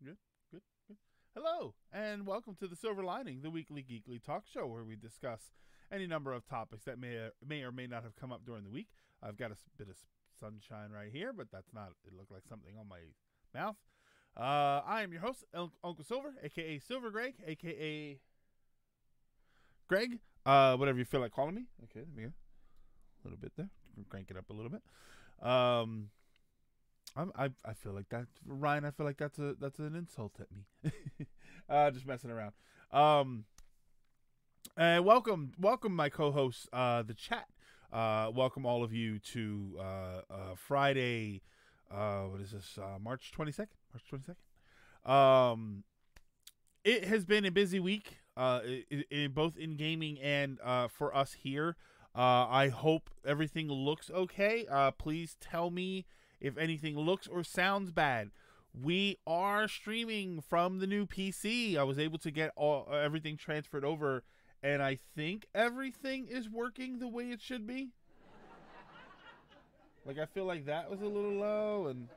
Good, good, good. Hello, and welcome to the Silver Lining, the weekly geekly talk show where we discuss any number of topics that may or may not have come up during the week. I've got a bit of sunshine right here, but that's not. It looked like something on my mouth. I am your host, Uncle Silver, aka Silver Greg, aka Greg. Whatever you feel like calling me. Okay, there we go. A little bit there. Crank it up a little bit. I feel like that, Ryan. I feel like that's an insult at me. Just messing around. And welcome, my co-hosts, the chat. Welcome all of you to Friday. What is this? March 22nd. March 22nd. It has been a busy week. Both in gaming and for us here. I hope everything looks okay. Please tell me if anything looks or sounds bad. We are streaming from the new PC. I was able to get everything transferred over, and I think everything is working the way it should be. Like, I feel like that was a little low, and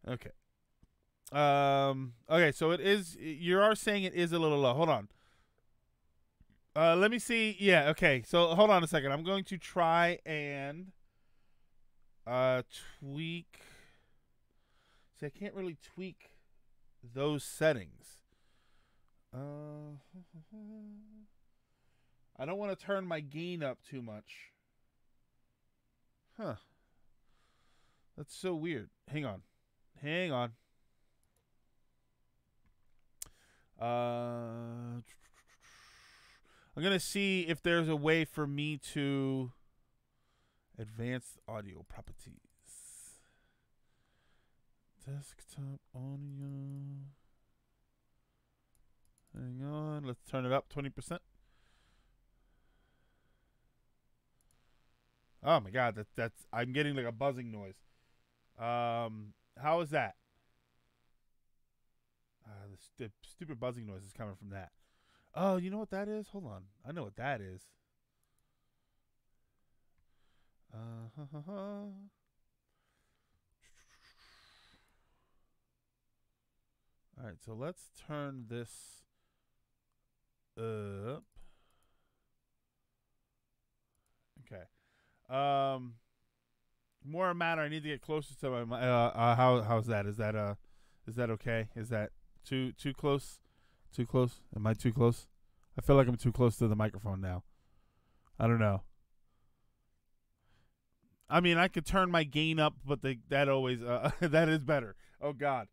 okay. Okay, so it is. You are saying it is a little low. Hold on. Let me see. Yeah, okay. So hold on a second. I'm going to try and tweak. See, I can't really tweak those settings. I don't want to turn my gain up too much. Huh. That's so weird. Hang on. I'm going to see if there's a way for me to advance audio properties. Desktop audio. Hang on. Let's turn it up 20%. Oh my God. That's I'm getting like a buzzing noise. How is that? The stupid buzzing noise is coming from that. Oh, you know what that is? Hold on. I know what that is. All right, so let's turn this up. Okay. More matter. I need to get closer to my. How's that? Is that okay? Is that too close? Too close? Am I too close? I feel like I'm too close to the microphone now. I don't know. I mean, I could turn my gain up, but that always that is better. Oh God.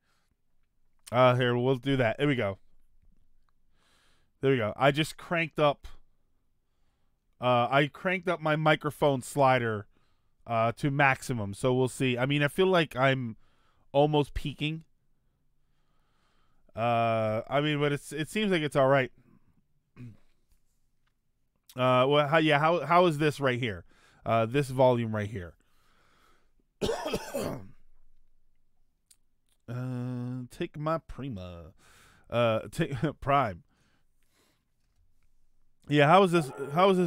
Here, we'll do that. There we go. I just cranked up. I cranked up my microphone slider to maximum, so we'll see. I mean, I feel like I'm almost peaking. I mean, but it seems like it's all right. Well, how is this right here? This volume right here. Take my Prima. Take Prime. Yeah, how is this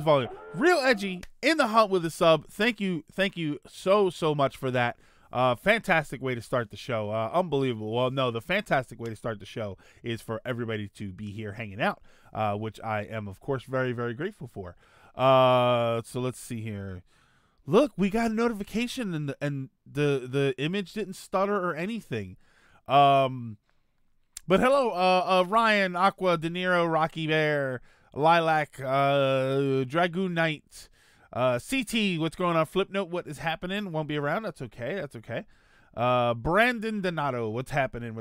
volume? Real Edgy in the hunt with a sub. Thank you so much for that. Fantastic way to start the show. Unbelievable. Well, no, the fantastic way to start the show is for everybody to be here hanging out, which I am, of course, very, very grateful for. So let's see here. Look, we got a notification, and the image didn't stutter or anything. But hello, Ryan, Aqua, De Niro, Rocky Bear, Lilac, Dragoon Knight. CT, what's going on? Flipnote, what is happening? Won't be around. That's okay. Brandon Donato, what's happening?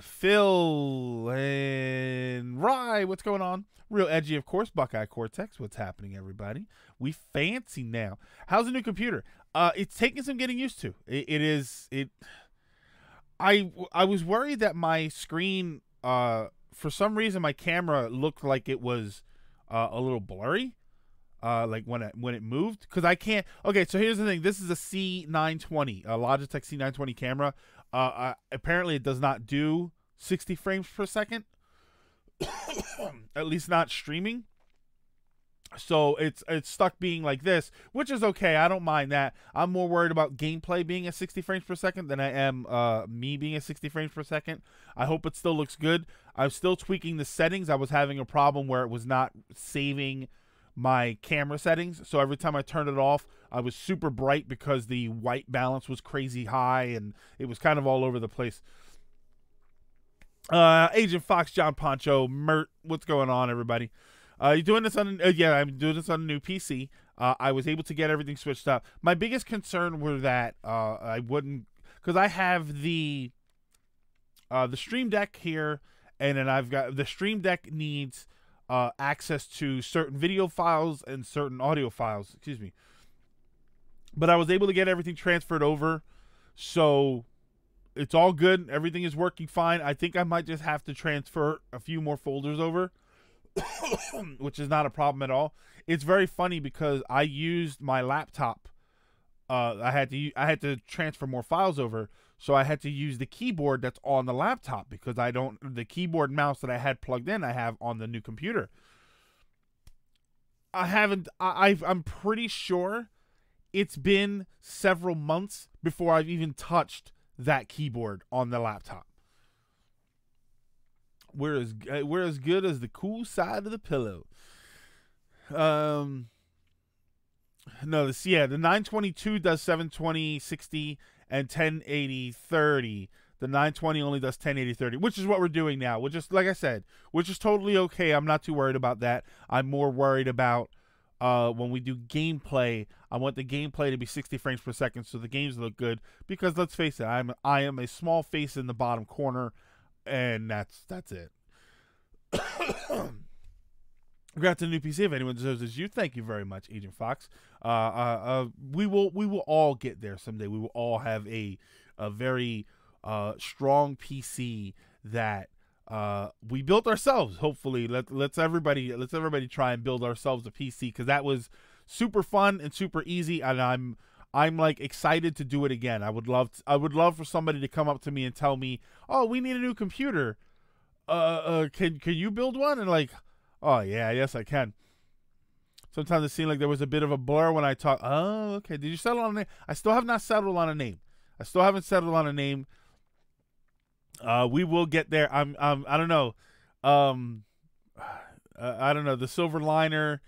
Phil and Rye, what's going on? Real Edgy, of course. Buckeye Cortex, what's happening, everybody? We fancy now. How's the new computer? It's taking some getting used to. I was worried that my screen, for some reason, my camera looked like it was a little blurry. Like when it moved, because I can't. Okay, so here's the thing. This is a C920, a Logitech C920 camera. Apparently, it does not do 60 frames per second. At least not streaming. So it's stuck being like this, which is okay. I don't mind that. I'm more worried about gameplay being at 60 frames per second than I am me being at 60 frames per second. I hope it still looks good. I'm still tweaking the settings. I was having a problem where it was not saving my camera settings. So every time I turned it off, I was super bright because the white balance was crazy high and it was kind of all over the place. Agent Fox, John Poncho, Mert, what's going on, everybody? You doing this on? Yeah, I'm doing this on a new PC. I was able to get everything switched up. My biggest concern were that I wouldn't, because I have the Stream Deck here, and then I've got the Stream Deck needs access to certain video files and certain audio files. Excuse me. But I was able to get everything transferred over, so it's all good. Everything is working fine. I think I might just have to transfer a few more folders over. Which is not a problem at all. It's very funny because I used my laptop. I had to transfer more files over, so I had to use the keyboard that's on the laptop because the keyboard and mouse that I had plugged in, I have on the new computer. I'm pretty sure it's been several months before I've even touched that keyboard on the laptop. We're as good as the cool side of the pillow. No, the 922 does 720 60 and 1080 30. The 920 only does 1080 30, which is what we're doing now. Which is, like I said, which is totally okay. I'm not too worried about that. I'm more worried about when we do gameplay. I want the gameplay to be 60 frames per second so the games look good. Because let's face it, I am a small face in the bottom corner. And that's it. Congrats to the new PC. If anyone deserves this, you thank you very much, Agent Fox. We will all get there someday. We will all have a very strong PC that we built ourselves. Hopefully, let's everybody try and build ourselves a PC because that was super fun and super easy, and I'm like excited to do it again. I would love for somebody to come up to me and tell me, "Oh, we need a new computer. Can you build one?" And like, "Oh yeah, yes I can." Sometimes it seemed like there was a bit of a blur when I talk. Oh, okay. Did you settle on a name? I still have not settled on a name. I still haven't settled on a name. We will get there. I don't know. I don't know. The Silver Liner,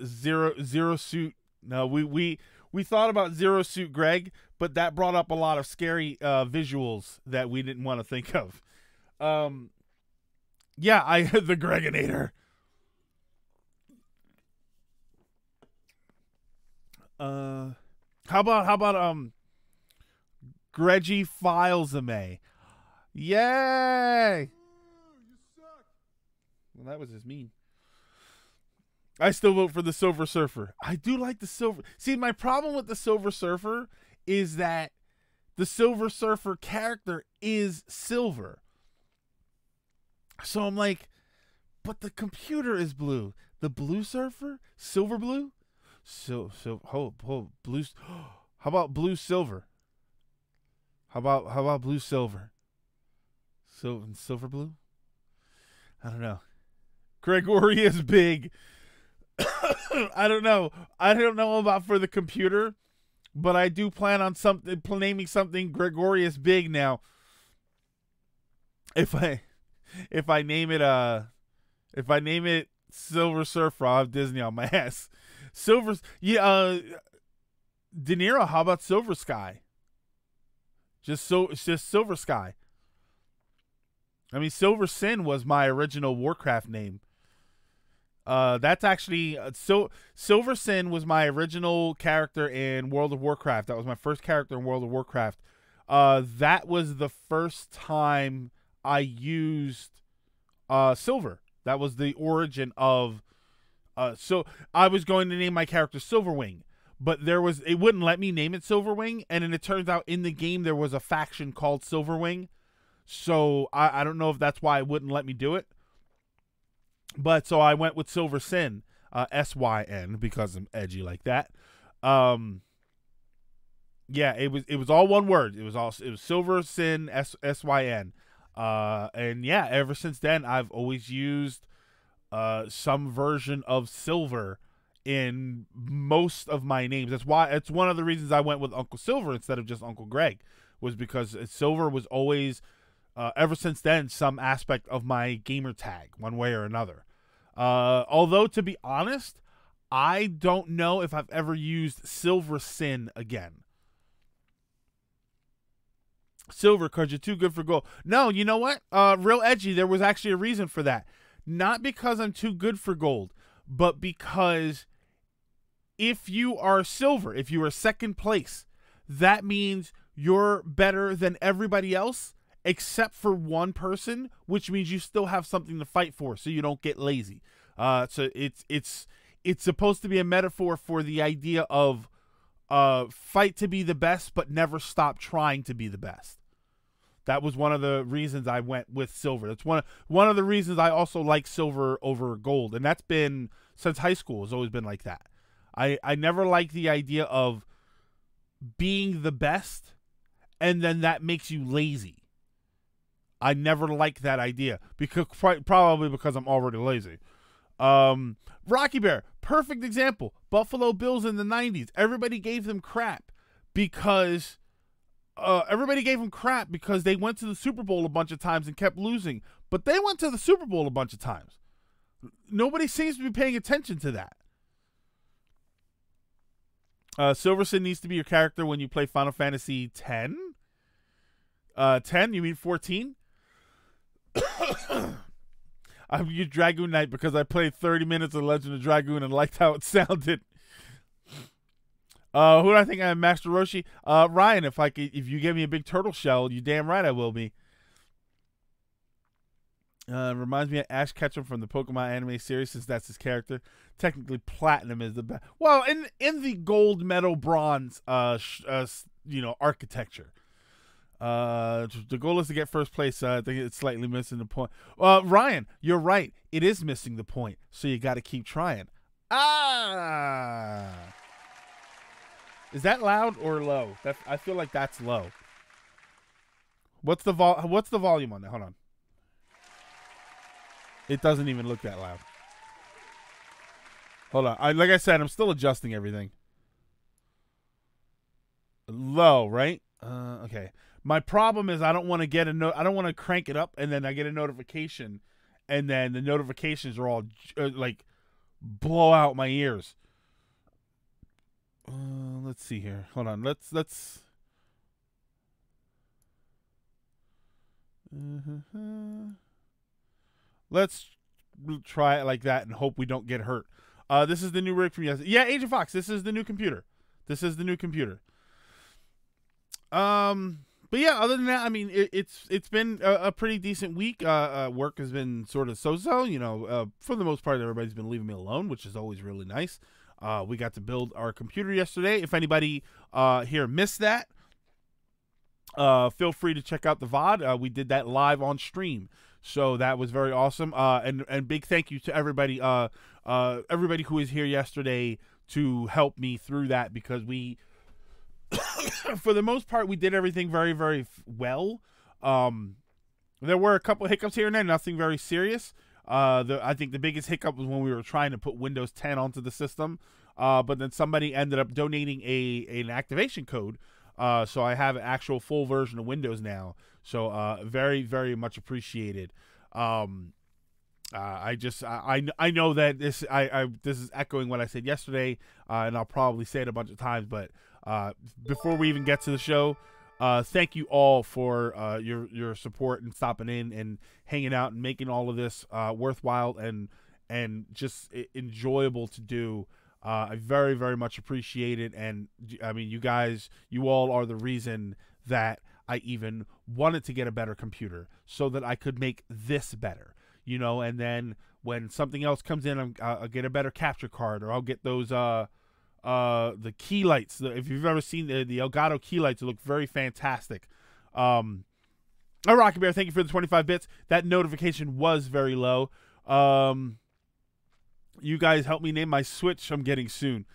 Zero Suit. No, we thought about Zero Suit Greg, but that brought up a lot of scary visuals that we didn't want to think of. Yeah, the Greginator. How about Greggy Filesame? Yay! You suck. Well, that was just mean. I still vote for the Silver Surfer. I do like the Silver. See, my problem with the Silver Surfer is that the Silver Surfer character is silver. So I'm like, but the computer is blue. The Blue Surfer? Silver blue? Blue. How about blue silver? How about blue silver? Silver blue? I don't know. Gregorius Big. I don't know. I don't know about for the computer, but I do plan on naming something Gregorius Big now. If I name it Silver Surfer, I'll have Disney on my ass. De Niro, how about Silver Sky? It's just Silver Sky. I mean, Silver Sin was my original Warcraft name. That's actually Silver Sin was my original character in World of Warcraft. That was my first character in World of Warcraft. That was the first time I used silver. That was the origin of so I was going to name my character Silverwing, but it wouldn't let me name it Silverwing, and then it turns out in the game there was a faction called Silverwing. So I don't know if that's why it wouldn't let me do it. But so I went with Silver Sin, SYN, because I'm edgy like that. Yeah, it was all one word. It was Silver Sin, SYN. And yeah, ever since then I've always used some version of silver in most of my names. That's why it's one of the reasons I went with Uncle Silver instead of just Uncle Greg, was because silver was always, ever since then, some aspect of my gamer tag, one way or another. Although, to be honest, I don't know if I've ever used Silver Sin again. Silver, because you're too good for gold. No, you know what? Real edgy, there was actually a reason for that. Not because I'm too good for gold, but because if you are silver, if you are second place, that means you're better than everybody else except for one person, which means you still have something to fight for, so you don't get lazy. So it's supposed to be a metaphor for the idea of fight to be the best, but never stop trying to be the best. That was one of the reasons I went with silver. That's one of the reasons I also like silver over gold, and that's been since high school. It's always been like that. I never liked the idea of being the best, and then that makes you lazy. I never liked that idea, because probably because I'm already lazy. Rocky Bear, perfect example. Buffalo Bills in the 90s. Everybody gave them crap because they went to the Super Bowl a bunch of times and kept losing. But they went to the Super Bowl a bunch of times. Nobody seems to be paying attention to that. Silverson needs to be your character when you play Final Fantasy 10. 10? You mean 14? I'm your Dragoon Knight because I played 30 minutes of Legend of Dragoon and liked how it sounded. Who do I think I am, Master Roshi? Ryan, if you give me a big turtle shell, you damn right I will be. Reminds me of Ash Ketchum from the Pokemon anime series, since that's his character. Technically, Platinum is the best. Well, in the gold, metal, bronze, architecture. The goal is to get first place. I think it's slightly missing the point. Ryan, you're right. It is missing the point, so you got to keep trying. Is that loud or low? I feel like that's low. What's the volume on that? Hold on. It doesn't even look that loud. Hold on. Like I said, I'm still adjusting everything. Low, right? Okay. My problem is I don't want to I don't want to crank it up and then I get a notification, and then the notifications are all blow out my ears. Let's see here. Hold on. Let's. Let's try it like that and hope we don't get hurt. This is the new rig from yesterday. Yeah, Agent Fox. This is the new computer. But yeah, other than that, I mean, it's been a pretty decent week. Work has been sort of so-so. For the most part, everybody's been leaving me alone, which is always really nice. We got to build our computer yesterday. If anybody here missed that, feel free to check out the VOD. We did that live on stream, so that was very awesome. And big thank you to everybody who was here yesterday to help me through that, because we, for the most part, we did everything very, very well. There were a couple of hiccups here and there, nothing very serious. I think the biggest hiccup was when we were trying to put Windows 10 onto the system, but then somebody ended up donating an activation code, so I have an actual full version of Windows now. So very, very much appreciated. I know that this is echoing what I said yesterday, and I'll probably say it a bunch of times, but before we even get to the show, thank you all for your support and stopping in and hanging out and making all of this worthwhile and just enjoyable to do. I very, very much appreciate it. And I mean, you all are the reason that I even wanted to get a better computer so that I could make this better, and then when something else comes in, I'll get a better capture card, or I'll get those, the key lights. If you've ever seen the Elgato key lights, they look very fantastic. Rocky Bear, thank you for the 25 bits. That notification was very low. You guys help me name my Switch I'm getting soon.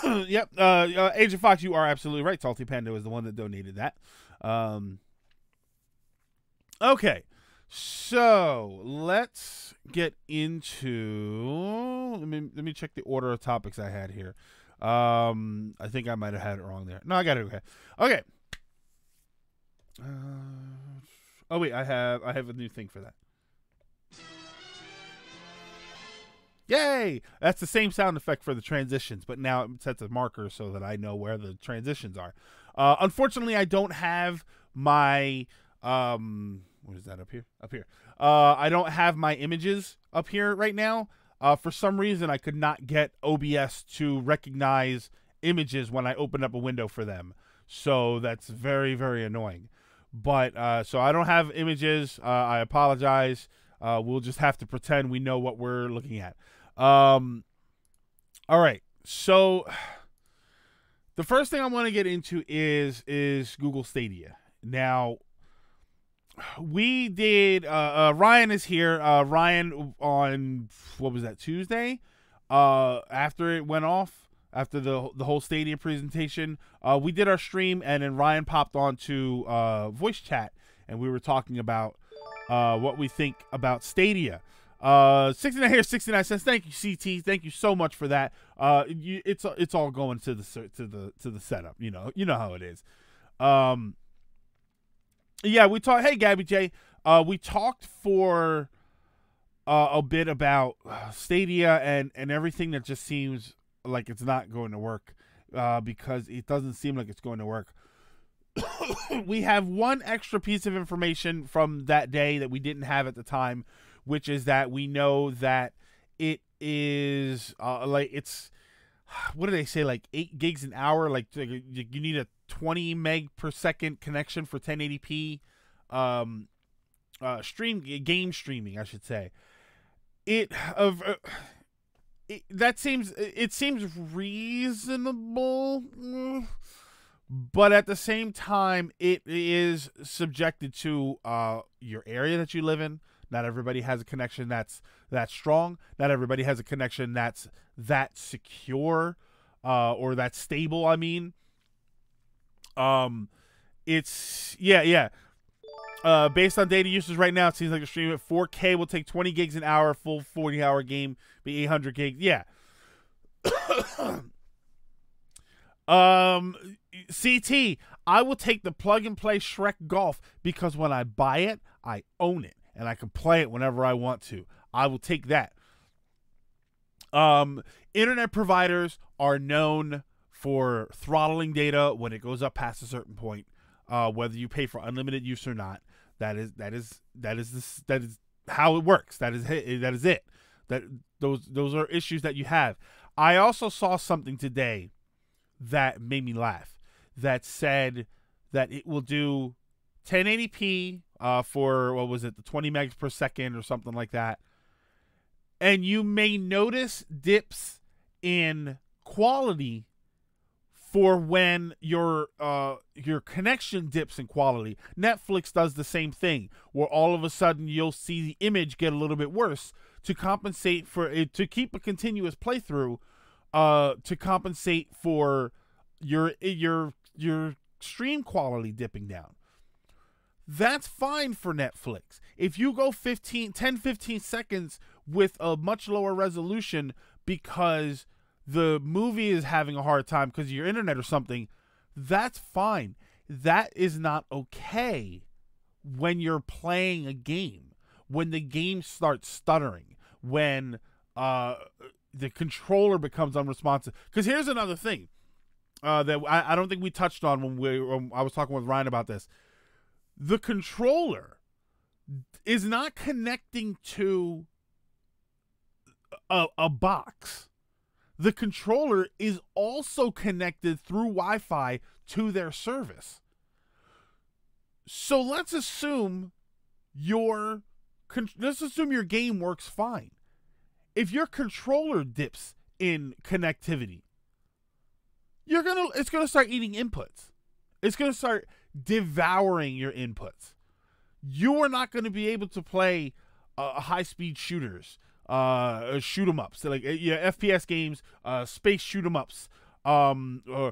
Yep. Agent Fox, you are absolutely right. Salty Panda was the one that donated that. Okay. So let's get into. Let me check the order of topics I had here. I think I might have had it wrong there. No, I got it okay. Okay. Oh wait, I have a new thing for that. Yay! That's the same sound effect for the transitions, but now it sets a marker so that I know where the transitions are. Unfortunately, I don't have my what is that up here? Up here. I don't have my images up here right now. For some reason, I could not get OBS to recognize images when I opened up a window for them. So that's very, very annoying. But so I don't have images. I apologize. We'll just have to pretend we know what we're looking at. All right. So the first thing I want to get into is Google Stadia. Now, we did Ryan is here. Ryan on what was that, Tuesday? After it went off, after the whole Stadia presentation, we did our stream, and then Ryan popped on to voice chat, and we were talking about what we think about Stadia. 69 here, 69 cents. Thank you, CT. Thank you so much for that. It's all going to the setup. You know how it is. Yeah, we talked. Hey, Gabby J. We talked for a bit about Stadia and everything that just seems like it's not going to work because it doesn't seem like it's going to work. We have one extra piece of information from that day that we didn't have at the time, which is that we know that it is it's, what do they say, like 8 gigs an hour? Like you need a 20 meg per second connection for 1080p game streaming, I should say. That seems reasonable, but at the same time, it is subjected to your area that you live in. Not everybody has a connection that's that strong. Not everybody has a connection that's that secure or that stable. I mean, it's based on data usage right now, it seems like a stream at 4K will take 20 gigs an hour. Full 40-hour game be 800 gigs. Yeah. CT, I will take the plug and play Shrek Golf because when I buy it, I own it and I can play it whenever I want to. I will take that. Internet providers are known for throttling data when it goes up past a certain point, whether you pay for unlimited use or not. That is how it works. That is it. Those are issues that you have. I also saw something today that made me laugh. That said that it will do 1080p for, what was it, the 20 megs per second or something like that. And you may notice dips in quality for when your connection dips in quality. Netflix does the same thing, where all of a sudden you'll see the image get a little bit worse to compensate for it, to keep a continuous playthrough, to compensate for your stream quality dipping down. That's fine for Netflix. If you go 10, 15 seconds with a much lower resolution because the movie is having a hard time because of your internet or something, that's fine. That is not okay when you're playing a game, when the game starts stuttering, when the controller becomes unresponsive. Because here's another thing that I don't think we touched on when I was talking with Ryan about this. The controller is not connecting to a box. The controller is also connected through Wi-Fi to their service. So let's assume your game works fine. If your controller dips in connectivity, it's gonna start eating inputs. It's gonna start devouring your inputs. You are not going to be able to play high-speed shooters, shoot 'em ups, like FPS games, space shoot 'em ups, or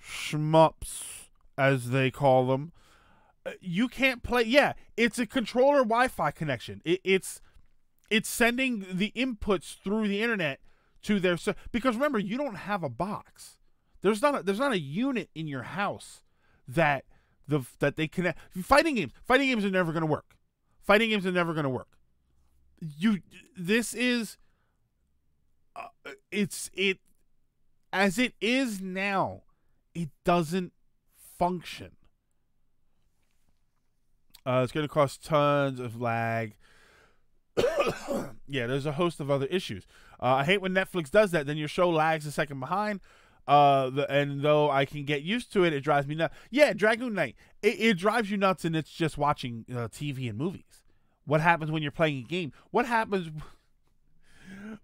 shmups as they call them. You can't play. Yeah, it's a controller Wi-Fi connection. It's sending the inputs through the internet to their because remember, you don't have a box. There's not a unit in your house that they connect. Fighting games are never going to work. Fighting games are never going to work. This is it as it is now. It doesn't function. It's going to cause tons of lag. Yeah, there's a host of other issues. I hate when Netflix does that. Then your show lags a second behind. And though I can get used to it, it drives me nuts. Yeah, Dragoon Knight. It drives you nuts, and it's just watching TV and movies. What happens when you're playing a game? What happens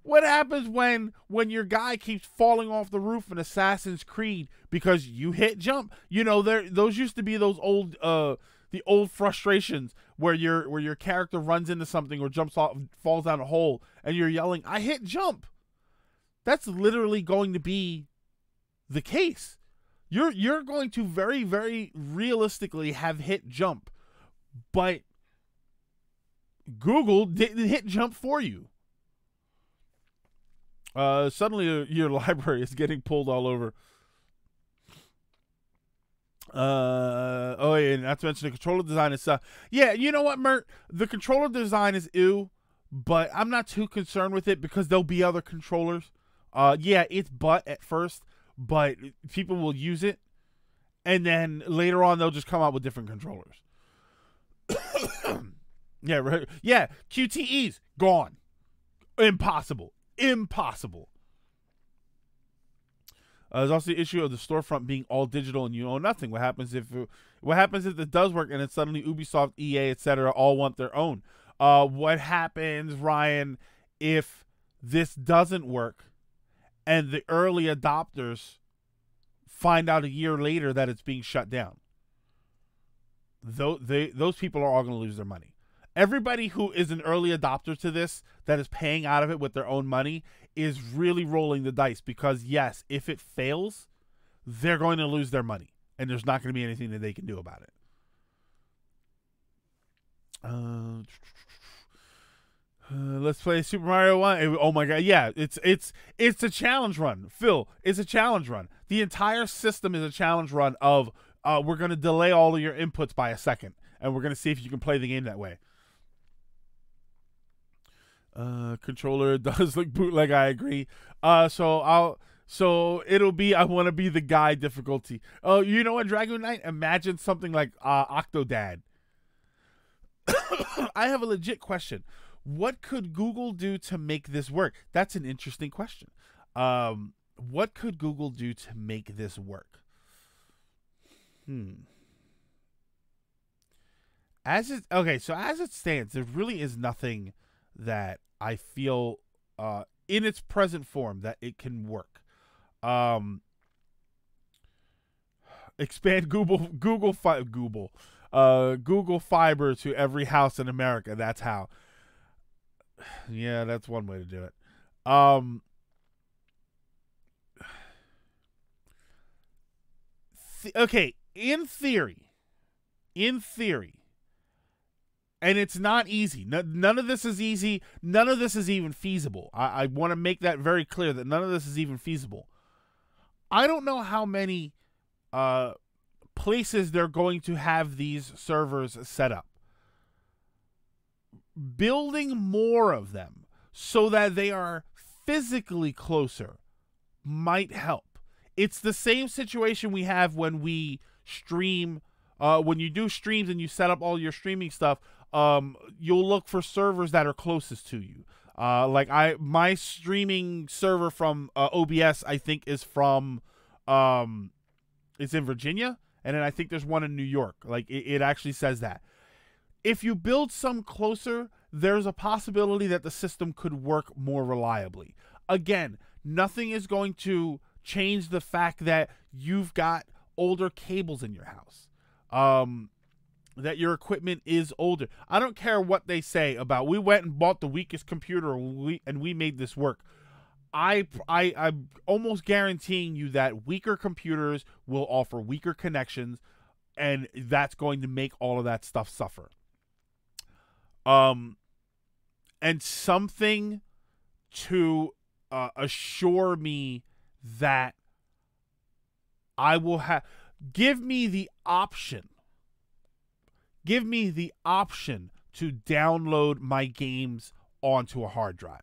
when your guy keeps falling off the roof in Assassin's Creed because you hit jump? You know, those used to be those old the old frustrations where your character runs into something or jumps off, falls down a hole, and you're yelling, "I hit jump." That's literally going to be the case. You're going to very, very realistically have hit jump, but Google didn't hit jump for you. Suddenly your library is getting pulled all over. Oh yeah, not to mention the controller design is yeah, you know what, Mert? The controller design is ew, but I'm not too concerned with it because there'll be other controllers. Yeah, it's butt at first, but people will use it, and then later on they'll just come out with different controllers. Yeah, right. Yeah, QTEs gone. Impossible. There's also the issue of the storefront being all digital and you own nothing. What happens if it does work and then suddenly Ubisoft, EA, etc. all want their own? What happens, Ryan, if this doesn't work and the early adopters find out a year later that it's being shut down? Those people are all going to lose their money. Everybody who is an early adopter to this that is paying out of it with their own money is really rolling the dice because, yes, if it fails, they're going to lose their money, and there's not going to be anything that they can do about it. Let's play Super Mario 1. Oh my god, yeah, it's a challenge run. Phil, it's a challenge run. The entire system is a challenge run of we're going to delay all of your inputs by a second, and we're going to see if you can play the game that way. Controller does look bootleg, I agree. So it'll be I want to be the guy difficulty. Oh, you know what, Dragoon Knight? Imagine something like Octodad. I have a legit question. What could Google do to make this work? That's an interesting question. What could Google do to make this work? As it stands, there really is nothing that I feel in its present form that it can work. Expand Google Fiber to every house in America. That's how. Yeah, that's one way to do it. Okay, in theory, and it's not easy. None of this is easy. None of this is even feasible. I want to make that very clear that none of this is even feasible. I don't know how many places they're going to have these servers set up. Building more of them so that they are physically closer might help. It's the same situation we have when we stream. When you do streams and you set up all your streaming stuff, you'll look for servers that are closest to you. My streaming server from OBS, I think, is from it's in Virginia, and then I think there's one in New York. Like it actually says that. If you build some closer, there's a possibility that the system could work more reliably. Again, nothing is going to change the fact that you've got older cables in your house. That your equipment is older. I don't care what they say about we went and bought the weakest computer and we made this work. I'm almost guaranteeing you that weaker computers will offer weaker connections. and that's going to make all of that stuff suffer. And something to assure me that I will have, give me the option to download my games onto a hard drive.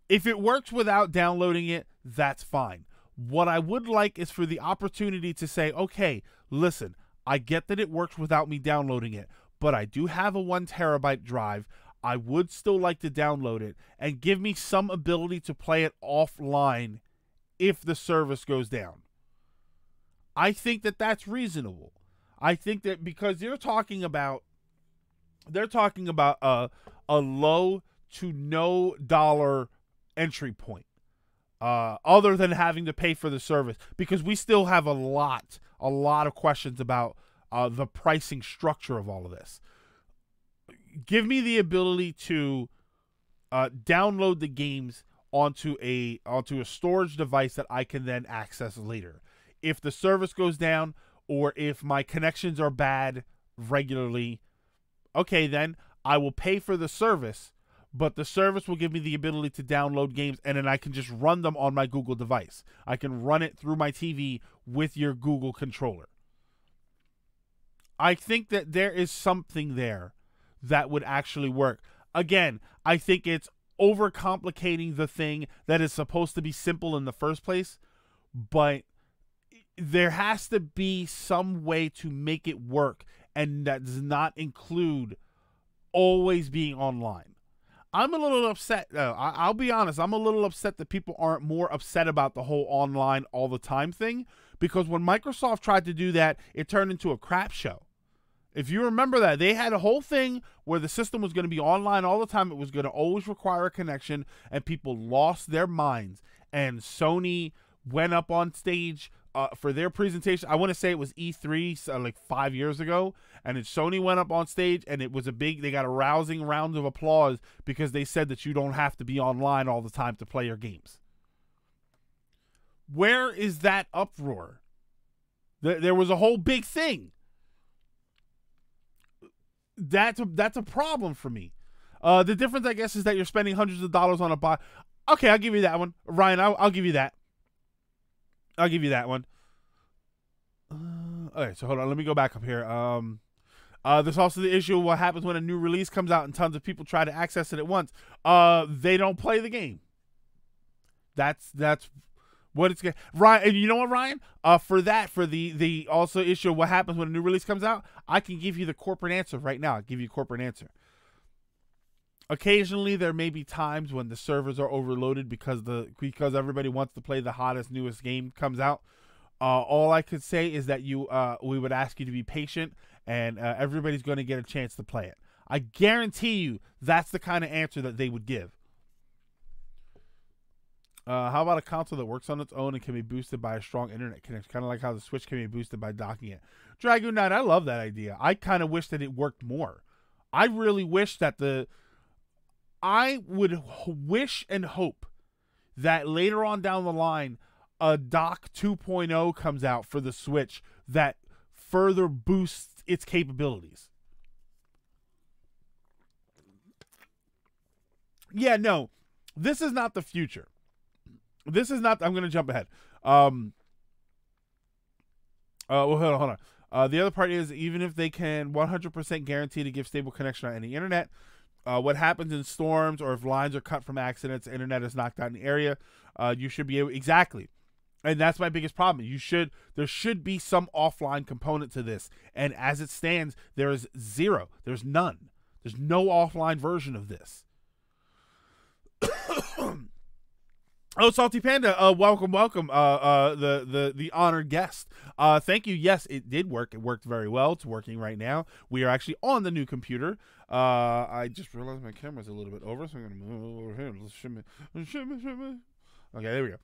If it works without downloading it, that's fine. What I would like is for the opportunity to say, okay, listen, I get that it works without me downloading it, but I do have a 1 terabyte drive. I would still like to download it, and give me some ability to play it offline if the service goes down. I think that that's reasonable. I think that because they're talking about a low to no dollar entry point, other than having to pay for the service, because we still have a lot of questions about the pricing structure of all of this. Give me the ability to download the games onto a storage device that I can then access later. If the service goes down, or if my connections are bad regularly, okay, then I will pay for the service, but the service will give me the ability to download games, and then I can just run them on my Google device. I can run it through my TV with your Google controller. I think that there is something there that would actually work. Again, I think it's overcomplicating the thing that is supposed to be simple in the first place, but there has to be some way to make it work, and that does not include always being online. I'm a little upset. I'll be honest. I'm a little upset that people aren't more upset about the whole online all the time thing, because when Microsoft tried to do that, it turned into a crap show. If you remember that, they had a whole thing where the system was going to be online all the time. It was going to always require a connection, and people lost their minds. And Sony went up on stage for their presentation. I want to say it was E3 like 5 years ago, and then Sony went up on stage, and it was they got a rousing round of applause because they said that you don't have to be online all the time to play your games. Where is that uproar? There was a whole big thing. That's a problem for me. The difference, I guess, is that you're spending hundreds of dollars on a buy. Okay, I'll give you that one, Ryan. I'll give you that. I'll give you that one. Okay, so hold on. Let me go back up here. There's also the issue of what happens when a new release comes out and tons of people try to access it at once. They don't play the game. That's what it's going. Ryan, and you know what, Ryan? For the also issue of what happens when a new release comes out, I can give you the corporate answer right now. I'll give you a corporate answer. Occasionally, there may be times when the servers are overloaded because everybody wants to play the hottest, newest game comes out. All I could say is that we would ask you to be patient, and everybody's going to get a chance to play it. I guarantee you that's the kind of answer that they would give. How about a console that works on its own and can be boosted by a strong internet connection? Kind of like how the Switch can be boosted by docking it. Dragoon Knight, I love that idea. I kind of wish that it worked more. I really wish that I would wish and hope that later on down the line, a dock 2.0 comes out for the Switch that further boosts its capabilities. Yeah, no, this is not the future. This is not. I'm going to jump ahead. Well, hold on. The other part is, even if they can 100% guarantee to give stable connection on any internet, what happens in storms or if lines are cut from accidents, internet is knocked out in the area, you should be able, exactly. And that's my biggest problem. There should be some offline component to this. And as it stands, there is zero. There's none. There's no offline version of this. Oh, Salty Panda, welcome, the honored guest. Thank you. Yes, it did work. It worked very well. It's working right now. We are actually on the new computer. I just realized my camera's a little bit over, so I'm going to move over here. Shimmy. Okay, there we go.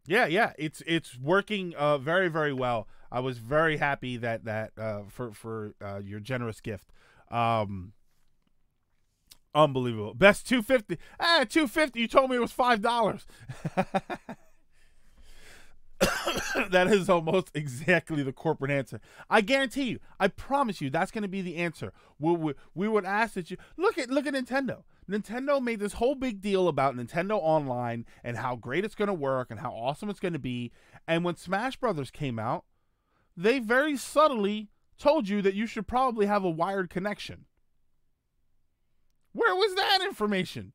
Yeah, it's working very, very well. I was very happy that for your generous gift. Unbelievable. Best $250. $250. You told me it was $5. That is almost exactly the corporate answer. I guarantee you. I promise you, that's going to be the answer. We would ask that you look at Nintendo. Nintendo made this whole big deal about Nintendo Online and how great it's going to work and how awesome it's going to be. And when Smash Brothers came out, they very subtly told you that you should probably have a wired connection. Where was that information?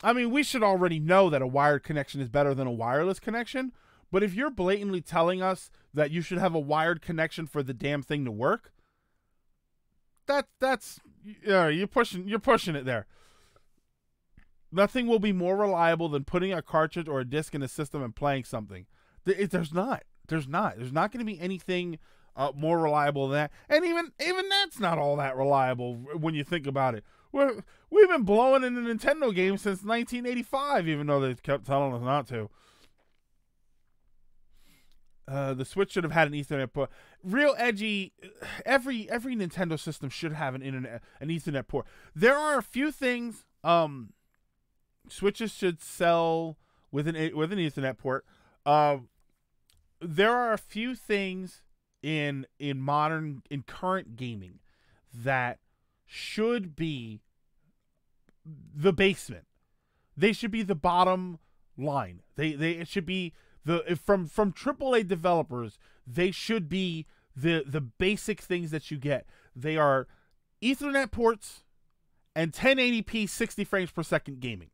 I mean, we should already know that a wired connection is better than a wireless connection. But if you're blatantly telling us that you should have a wired connection for the damn thing to work, that's you're pushing it there. Nothing will be more reliable than putting a cartridge or a disc in a system and playing something. There's not going to be anything more reliable than that. And even that's not all that reliable when you think about it. We've been blowing in the Nintendo game since 1985, even though they kept telling us not to. The Switch should have had an Ethernet port. Real edgy. Every Nintendo system should have an Ethernet port. There are a few things Switches should sell with an Ethernet port. There are a few things in current gaming that should be the basement. They should be the bottom line. It should be from AAA developers. They should be the basic things that you get. They are Ethernet ports and 1080p 60 frames per second gaming.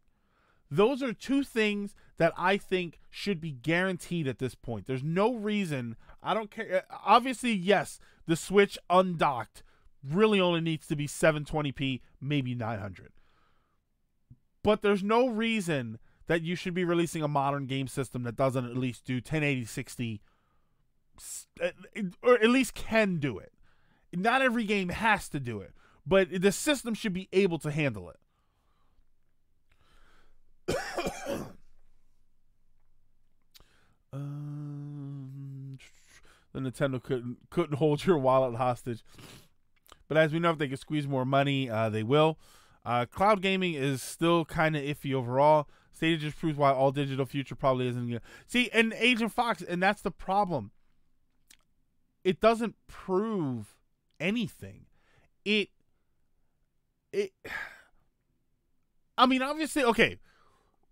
Those are two things that I think should be guaranteed at this point. There's no reason. I don't care. Obviously, yes, the Switch undocked really only needs to be 720p, maybe 900. But there's no reason that you should be releasing a modern game system that doesn't at least do 1080 60, or at least can do it. Not every game has to do it, but the system should be able to handle it. The Nintendo couldn't hold your wallet hostage, but as we know, if they can squeeze more money, they will. Cloud gaming is still kind of iffy overall. Stadia just proves why all digital future probably isn't good. See, and Agent Fox, and that's the problem. It doesn't prove anything. I mean, obviously, okay.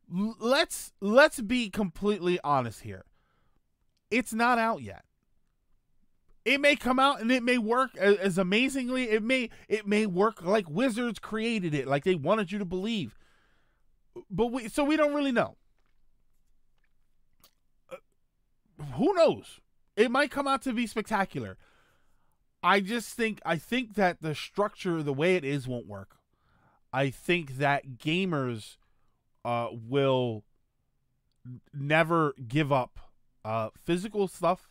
Let's be completely honest here. It's not out yet. It may come out and it may work as amazingly. It may work like Wizards created it, like they wanted you to believe. But we don't really know. Who knows? It might come out to be spectacular. I think that the structure, the way it is, won't work. I think that gamers will never give up physical stuff.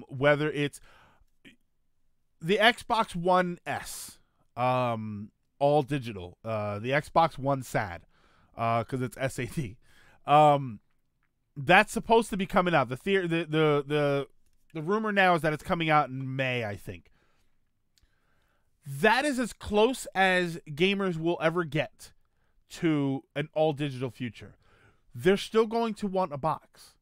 Whether it's the Xbox One S, all digital, the Xbox One SAD, because it's SAD. That's supposed to be coming out. The rumor now is that it's coming out in May, I think. That is as close as gamers will ever get to an all-digital future. They're still going to want a box.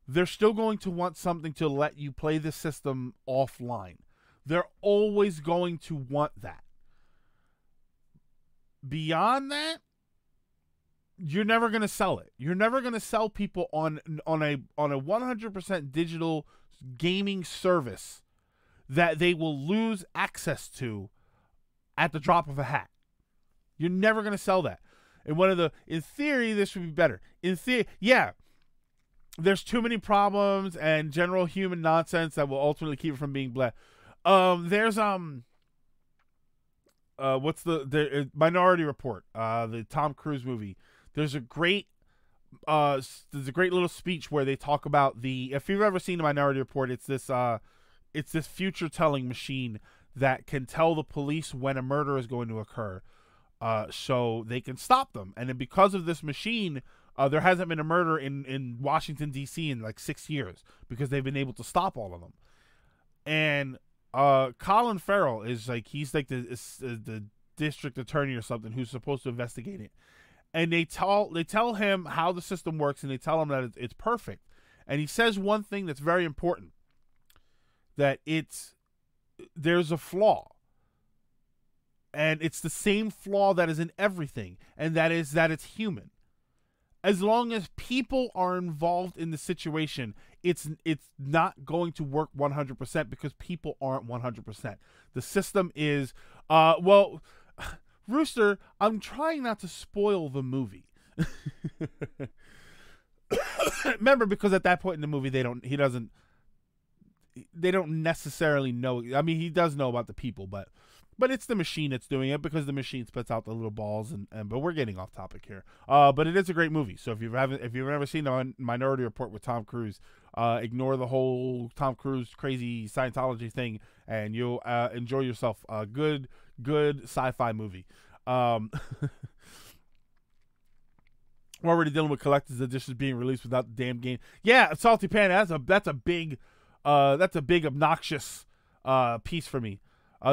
They're still going to want something to let you play the system offline. They're always going to want that. Beyond that, you're never going to sell it. You're never going to sell people on a 100% digital gaming service that they will lose access to at the drop of a hat. You're never going to sell that. And in theory, this would be better. In theory, yeah, there's too many problems and general human nonsense that will ultimately keep it from being blessed. There's what's the Minority Report, the Tom Cruise movie. There's a great little speech where they talk about if you've ever seen the Minority Report, it's this future telling machine that can tell the police when a murder is going to occur, so they can stop them. And then because of this machine, there hasn't been a murder in Washington, D.C. in like 6 years because they've been able to stop all of them. And Colin Farrell is he's like the district attorney or something who's supposed to investigate it. And they tell him how the system works, and they tell him that it's perfect. And he says one thing that's very important, that there's a flaw. And it's the same flaw that is in everything, and that is that it's human. As long as people are involved in the situation, it's not going to work 100% because people aren't 100%. The system is, well, Rooster, I'm trying not to spoil the movie. Remember, because at that point in the movie, they don't necessarily know. I mean, he does know about the people, but it's the machine that's doing it, because the machine spits out the little balls, but we're getting off topic here. But it is a great movie. So if you've ever seen the Minority Report with Tom Cruise, ignore the whole Tom Cruise crazy Scientology thing, and you'll enjoy yourself a good sci-fi movie. We're already dealing with collector's editions being released without the damn game. Yeah, Salty Pan, that's a big obnoxious piece for me.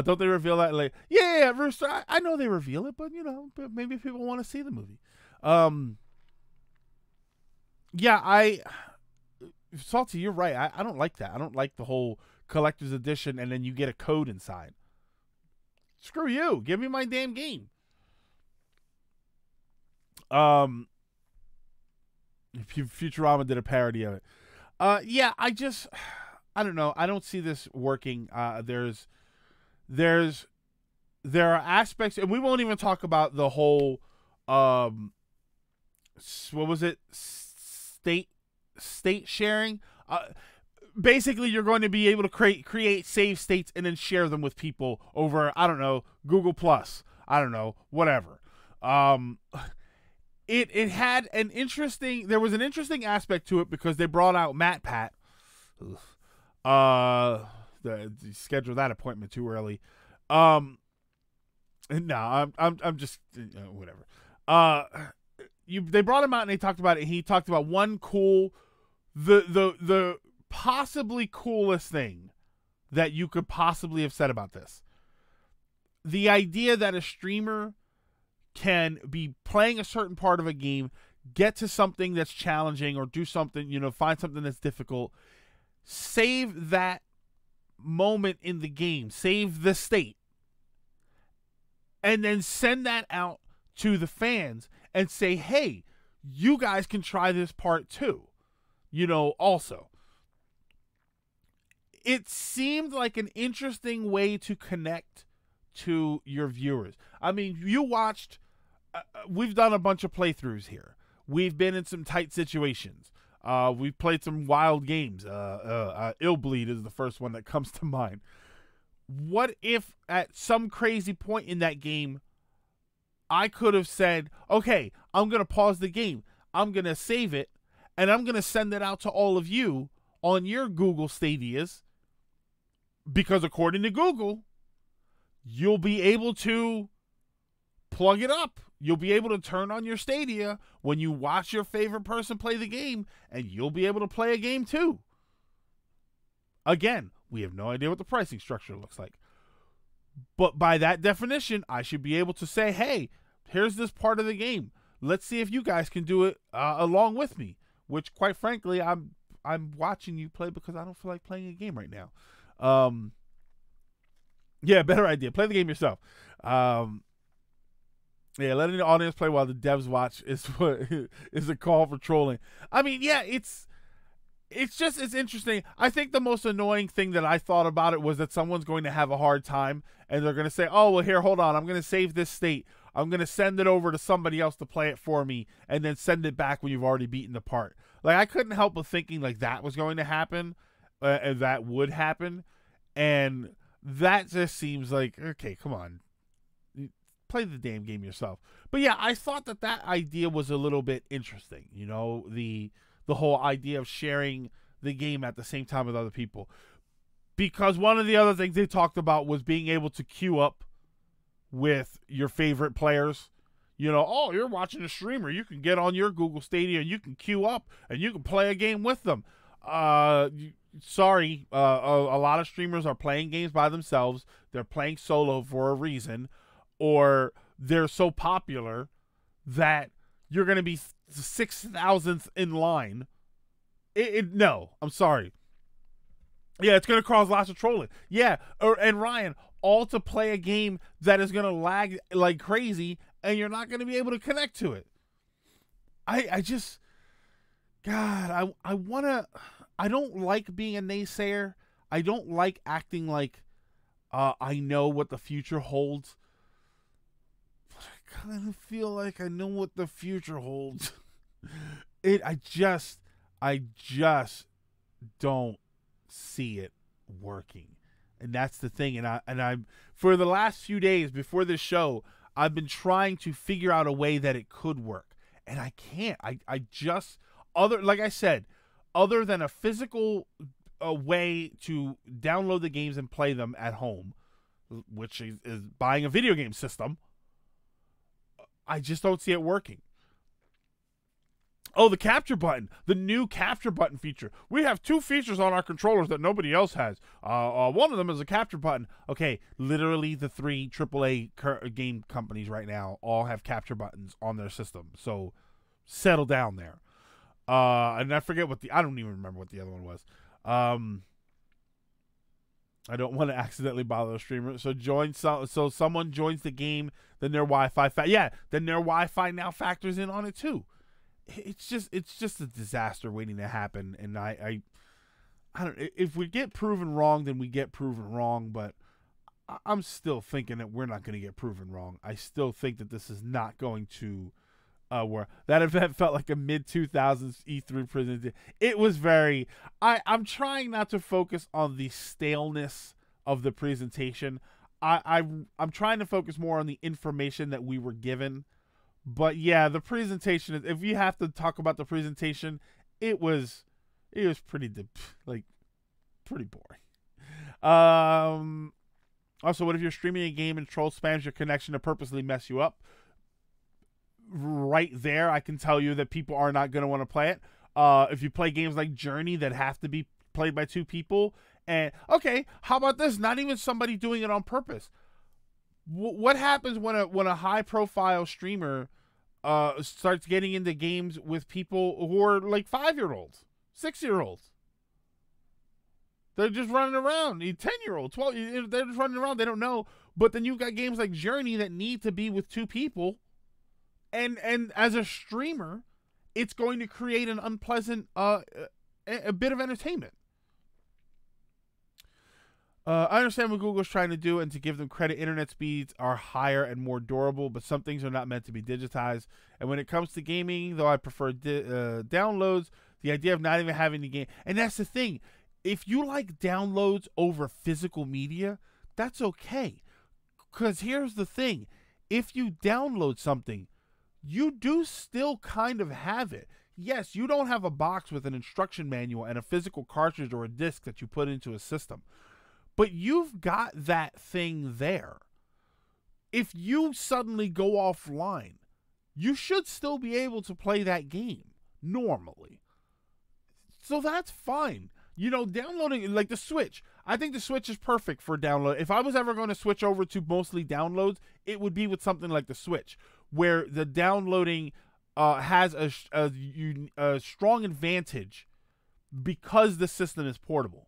Don't they reveal that? Like, yeah, Rooster, I know they reveal it, but but maybe people want to see the movie. Yeah, Salty, you're right. I don't like that. I don't like the whole collector's edition and then you get a code inside. Screw you. Give me my damn game. Futurama did a parody of it. Yeah, I don't know. I don't see this working. There are aspects, and we won't even talk about the whole, what was it? State sharing. Basically, you're going to be able to create save states and then share them with people over, I don't know, Google Plus. I don't know, whatever. It had there was an interesting aspect to it because they brought out MatPat. Schedule that appointment too early. No, I'm just whatever. They brought him out and they talked about it. And he talked about one cool, the possibly coolest thing that you could possibly have said about this. The idea that a streamer can be playing a certain part of a game, get to something that's challenging or do something, find something that's difficult, save that moment in the game, save the state, and then send that out to the fans and say, hey, you guys can try this part too. Also. It seemed like an interesting way to connect to your viewers. I mean, you watched, we've done a bunch of playthroughs here. We've been in some tight situations. We've played some wild games. Illbleed is the first one that comes to mind. What if at some crazy point in that game, I could have said, okay, I'm going to pause the game. I'm going to save it, and I'm going to send it out to all of you on your Google Stadias, because according to Google, you'll be able to plug it up. You'll be able to turn on your Stadia when you watch your favorite person play the game, and you'll be able to play a game too. Again, we have no idea what the pricing structure looks like. But by that definition, I should be able to say, hey, here's this part of the game. Let's see if you guys can do it along with me. Which, quite frankly, I'm watching you play because I don't feel like playing a game right now. Yeah, better idea. Play the game yourself. Yeah, letting the audience play while the devs watch is a call for trolling. I mean, yeah, it's interesting. I think the most annoying thing that I thought about it was that someone's going to have a hard time and they're going to say, oh, well, here, hold on. I'm going to save this state. I'm going to send it over to somebody else to play it for me and then send it back when you've already beaten the part. Like, I couldn't help but thinking like that was going to happen and that would happen. And that just seems like, okay, come on. Play the damn game yourself. But yeah, I thought that idea was a little bit interesting. The whole idea of sharing the game at the same time with other people. Because one of the other things they talked about was being able to queue up with your favorite players. Oh, you're watching a streamer. You can get on your Google Stadia and you can queue up and you can play a game with them. Sorry, a lot of streamers are playing games by themselves. They're playing solo for a reason. Or they're so popular that you're going to be 6,000th in line No, I'm sorry. Yeah, it's going to cause lots of trolling. Yeah, and Ryan, all to play a game that is going to lag like crazy, and you're not going to be able to connect to it. I just, God, I want to, I don't like being a naysayer. I don't like acting like I know what the future holds. But I kind of feel like I know what the future holds. I just don't see it working. And that's the thing. And I'm for the last few days before this show, I've been trying to figure out a way that it could work. And I can't. I just like I said, other than a physical way to download the games and play them at home, which is buying a video game system, I just don't see it working. Oh, the capture button. The new capture button feature. We have 2 features on our controllers that nobody else has. One of them is a capture button. Okay, literally the 3 AAA game companies right now all have capture buttons on their system. So, settle down there. And I forget I don't even remember what the other one was. I don't want to accidentally bother a streamer. So someone joins the game, then their Wi-Fi then their Wi-Fi now factors in on it too. It's just a disaster waiting to happen, and I don't. If we get proven wrong, then we get proven wrong. But I'm still thinking that we're not going to get proven wrong. I still think that this is not going to work. That event felt like a mid-2000s E3 presentation. It was very. I'm trying not to focus on the staleness of the presentation. I'm trying to focus more on the information that we were given. But yeah, the presentation, if you have to talk about the presentation, it was pretty pretty boring. Also, what if you're streaming a game and troll spams your connection to purposely mess you up? Right there, I can tell you that people are not going to want to play it. If you play games like Journey that have to be played by 2 people, and okay, how about this? Not even somebody doing it on purpose. What happens when a high profile streamer starts getting into games with people who are like 5-year-olds, 6-year-olds? They're just running around. 10-year-olds, 12. They're just running around. They don't know. But then you've got games like Journey that need to be with 2 people, and as a streamer, it's going to create an unpleasant a bit of entertainment. I understand what Google's trying to do, and to give them credit, internet speeds are higher and more durable, but some things are not meant to be digitized. And when it comes to gaming, though I prefer downloads, the idea of not even having the game, and that's the thing, if you like downloads over physical media, that's okay. Because here's the thing, if you download something, you do still kind of have it. Yes, you don't have a box with an instruction manual and a physical cartridge or a disc that you put into a system. But you've got that thing there. If you suddenly go offline, you should still be able to play that game normally. So that's fine. You know, downloading, like the Switch. I think the Switch is perfect for download. If I was ever going to switch over to mostly downloads, it would be with something like the Switch, where the downloading has a strong advantage because the system is portable.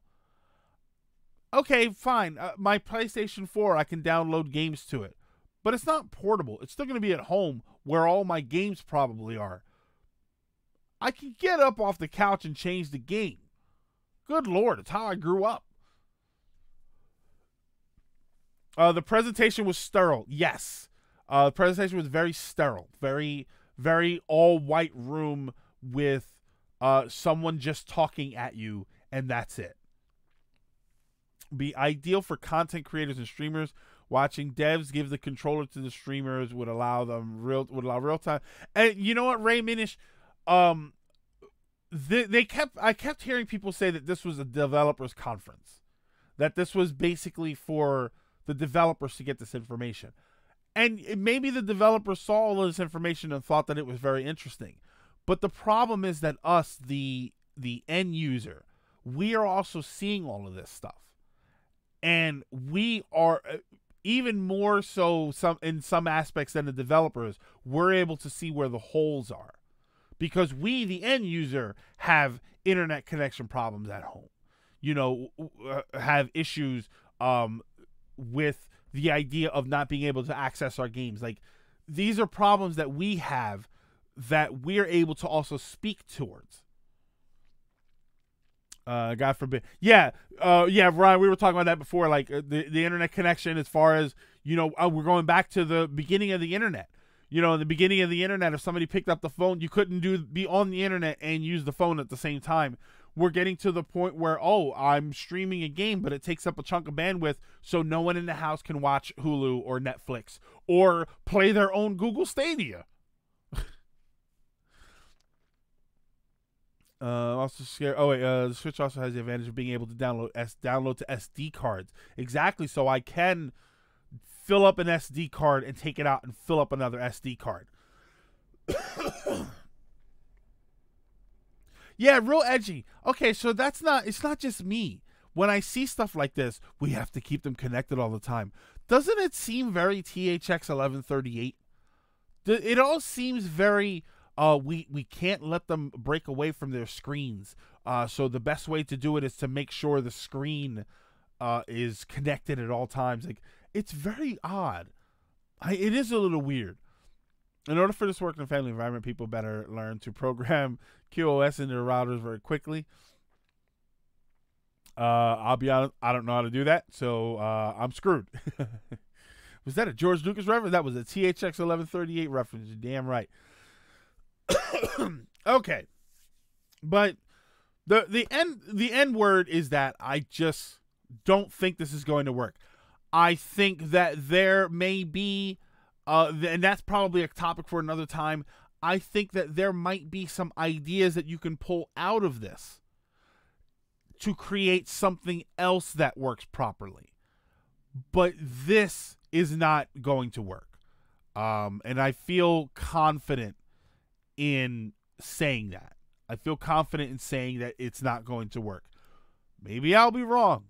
Okay, fine. My PlayStation 4, I can download games to it. But it's not portable. It's still going to be at home where all my games probably are. I can get up off the couch and change the game. Good Lord, it's how I grew up. The presentation was sterile. Yes. The presentation was very sterile. Very, very all-white room with someone just talking at you, and that's it. Be ideal for content creators and streamers. Watching devs give the controller to the streamers would allow real time. And you know what, Ray Minish, I kept hearing people say that this was a developers conference, that this was basically for the developers to get this information. And maybe the developers saw all this information and thought that it was very interesting. But the problem is that us, the end user, we are also seeing all of this stuff. And we are, even more so in some aspects than the developers, we're able to see where the holes are. Because we, the end user, have internet connection problems at home, have issues with the idea of not being able to access our games. Like, these are problems that we have that we're able to also speak towards. God forbid. Yeah, Ryan, we were talking about that before, like the internet connection, as far as, we're going back to the beginning of the internet. In the beginning of the internet, if somebody picked up the phone, you couldn't be on the internet and use the phone at the same time. We're getting to the point where, I'm streaming a game, but it takes up a chunk of bandwidth, so no one in the house can watch Hulu or Netflix or play their own Google Stadia. Also scared. The Switch also has the advantage of being able to download to SD cards. Exactly, so I can fill up an SD card and take it out and fill up another SD card. Yeah, real edgy. Okay, so it's not just me. When I see stuff like this, we have to keep them connected all the time. Doesn't it seem very THX 1138? It all seems very, we can't let them break away from their screens. So the best way to do it is to make sure the screen is connected at all times. Like, it's very odd. It is a little weird. In order for this to work in a family environment, people better learn to program QoS into their routers very quickly. I'll be honest, I don't know how to do that, so I'm screwed. Was that a George Lucas reference? That was a THX 1138 reference. You're damn right. Okay, but the end word is that I just don't think this is going to work. I think that there may be, and that's probably a topic for another time, I think that there might be some ideas that you can pull out of this to create something else that works properly. But this is not going to work. And I feel confident in saying that. I feel confident in saying that it's not going to work. Maybe I'll be wrong.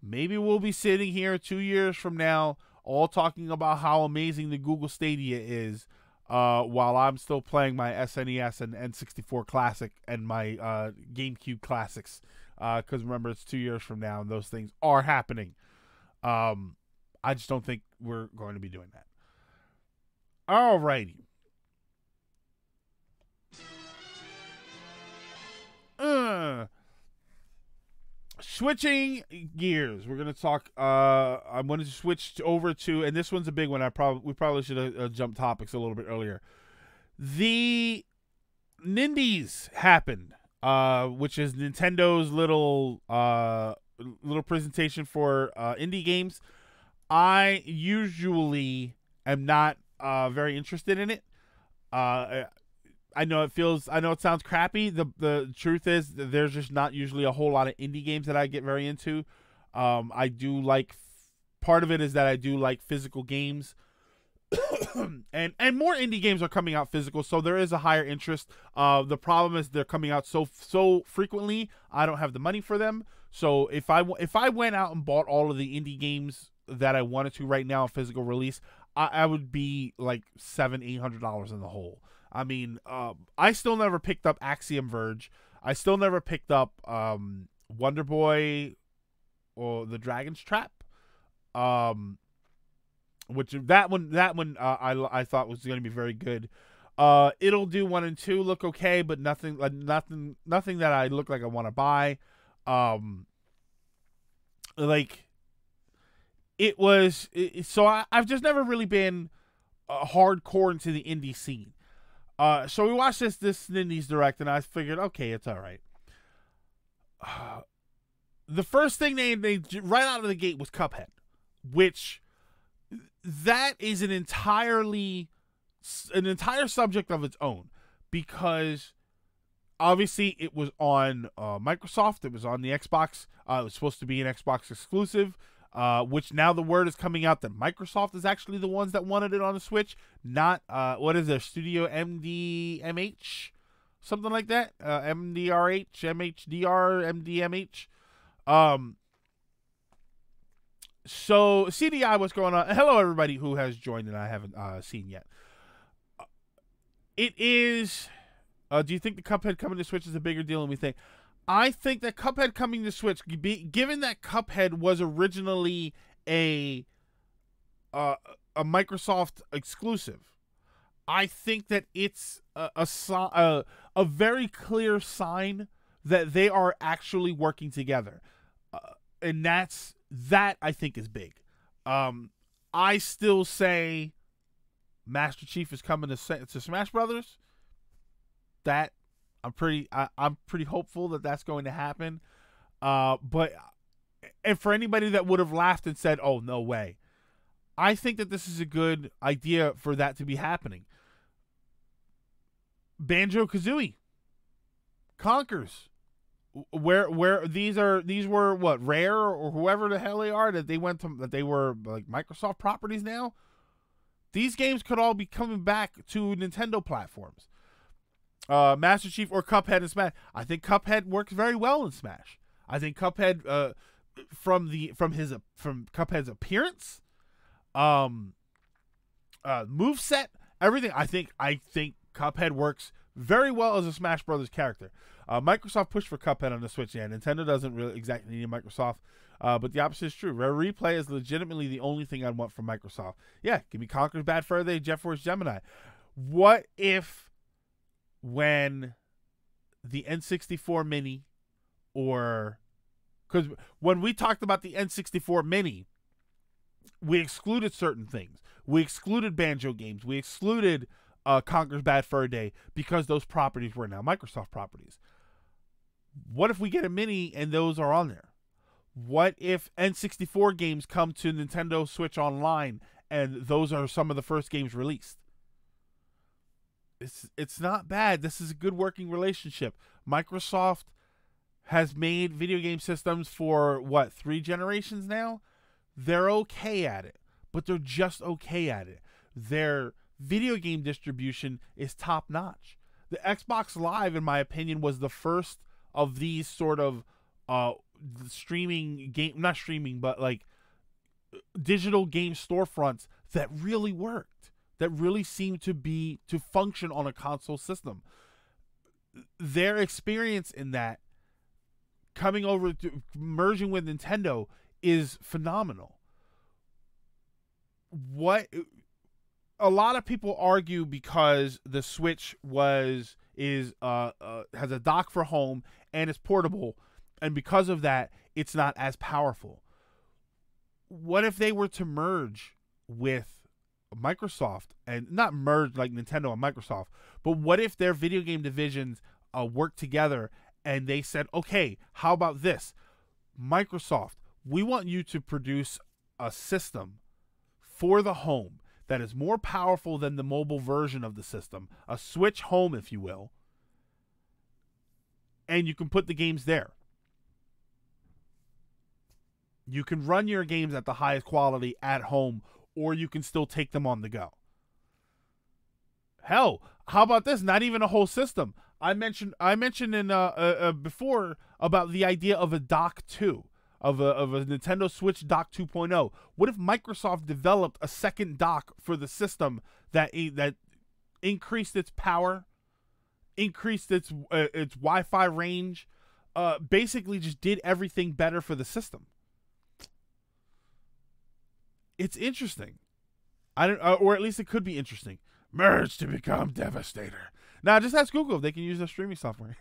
Maybe we'll be sitting here 2 years from now all talking about how amazing the Google Stadia is, while I'm still playing my SNES and N64 Classic and my GameCube Classics. Because remember, it's 2 years from now and those things are happening. I just don't think we're going to be doing that. Alrighty. Switching gears, we're gonna talk. I'm going to switch over to, and this one's a big one. We probably should have jumped topics a little bit earlier. The Nindies happened, which is Nintendo's little presentation for indie games. I usually am not very interested in it. I know it sounds crappy. The truth is that there's just not usually a whole lot of indie games that I get very into. I do like, part of it is that I do like physical games. and more indie games are coming out physical, so there is a higher interest. The problem is they're coming out so frequently, I don't have the money for them. So if I went out and bought all of the indie games that I wanted to right now in physical release, I would be like $700-800 in the hole. I mean, I still never picked up Axiom Verge. I still never picked up Wonder Boy or The Dragon's Trap. Which that one I thought was going to be very good. It'll Do 1 and 2 look okay, but nothing that I look like I want to buy. I've just never really been hardcore into the indie scene. So we watched this Nindies Direct, and I figured, okay, it's all right. The first thing they right out of the gate was Cuphead, which that is an entire subject of its own, because obviously it was on Microsoft, it was on the Xbox, it was supposed to be an Xbox exclusive, which now the word is coming out that Microsoft is actually the ones that wanted it on the Switch, not what is their studio, MDMH, something like that, MDRH, MHDR, MDMH. So CDI, what's going on? Hello everybody who has joined and I haven't seen yet. It is Do you think the Cuphead coming to Switch is a bigger deal than we think? I think that Cuphead coming to Switch, given that Cuphead was originally a Microsoft exclusive, I think that it's a very clear sign that they are actually working together, and that I think is big. I still say Master Chief is coming to Smash Brothers. That I'm pretty hopeful that that's going to happen. But for anybody that would have laughed and said, "Oh, no way," I think that this is a good idea for that to be happening. Banjo-Kazooie, Conkers, where these were what, Rare or whoever the hell they are, that they were like Microsoft properties now. These games could all be coming back to Nintendo platforms. Master Chief or Cuphead and Smash. I think Cuphead works very well in Smash. I think Cuphead, from Cuphead's appearance, moveset, everything. I think Cuphead works very well as a Smash Brothers character. Microsoft pushed for Cuphead on the Switch. Yeah, Nintendo doesn't really exactly need Microsoft. But the opposite is true. Rare Replay is legitimately the only thing I'd want from Microsoft. Yeah, give me Conker's Bad Fur Day, Jet Force Gemini. What if when the N64 Mini, or because when we talked about the N64 Mini, we excluded certain things. We excluded Banjo games. We excluded Conker's Bad Fur Day because those properties were now Microsoft properties. What if we get a Mini and those are on there? What if N64 games come to Nintendo Switch Online and those are some of the first games released? It's not bad. This is a good working relationship. Microsoft has made video game systems for, what, 3 generations now? They're okay at it, but they're just okay at it. Their video game distribution is top-notch. The Xbox Live, in my opinion, was the first of these sort of streaming game, not streaming, but like digital game storefronts that really worked, that really seemed to function on a console system. Their experience in that, coming over to merging with Nintendo, is phenomenal. A lot of people argue because the Switch has a dock for home and it's portable, and because of that, it's not as powerful. What if they were to merge with Microsoft, and not merge like Nintendo and Microsoft, but what if their video game divisions work together and they said, okay, how about this? Microsoft, we want you to produce a system for the home that is more powerful than the mobile version of the system, a Switch Home, if you will, and you can put the games there. You can run your games at the highest quality at home, or you can still take them on the go. Hell, how about this? Not even a whole system. I mentioned in before about the idea of a dock 2, of a Nintendo Switch dock 2.0. What if Microsoft developed a second dock for the system that increased its power, increased its Wi-Fi range, basically just did everything better for the system? It's interesting. Or at least it could be interesting. Merge to become Devastator. Now, just ask Google if they can use their streaming software.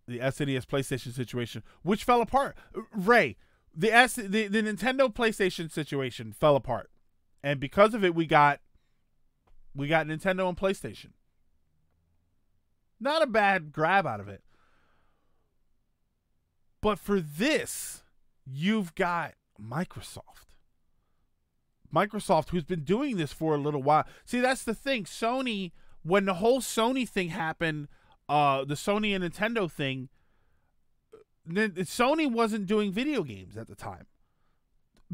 The SNES PlayStation situation, which fell apart. Ray, the Nintendo PlayStation situation fell apart, and because of it, we got Nintendo and PlayStation. Not a bad grab out of it. But for this, you've got Microsoft. Microsoft, who's been doing this for a little while. See, that's the thing. Sony, when the whole Sony thing happened, the Sony and Nintendo thing, Sony wasn't doing video games at the time.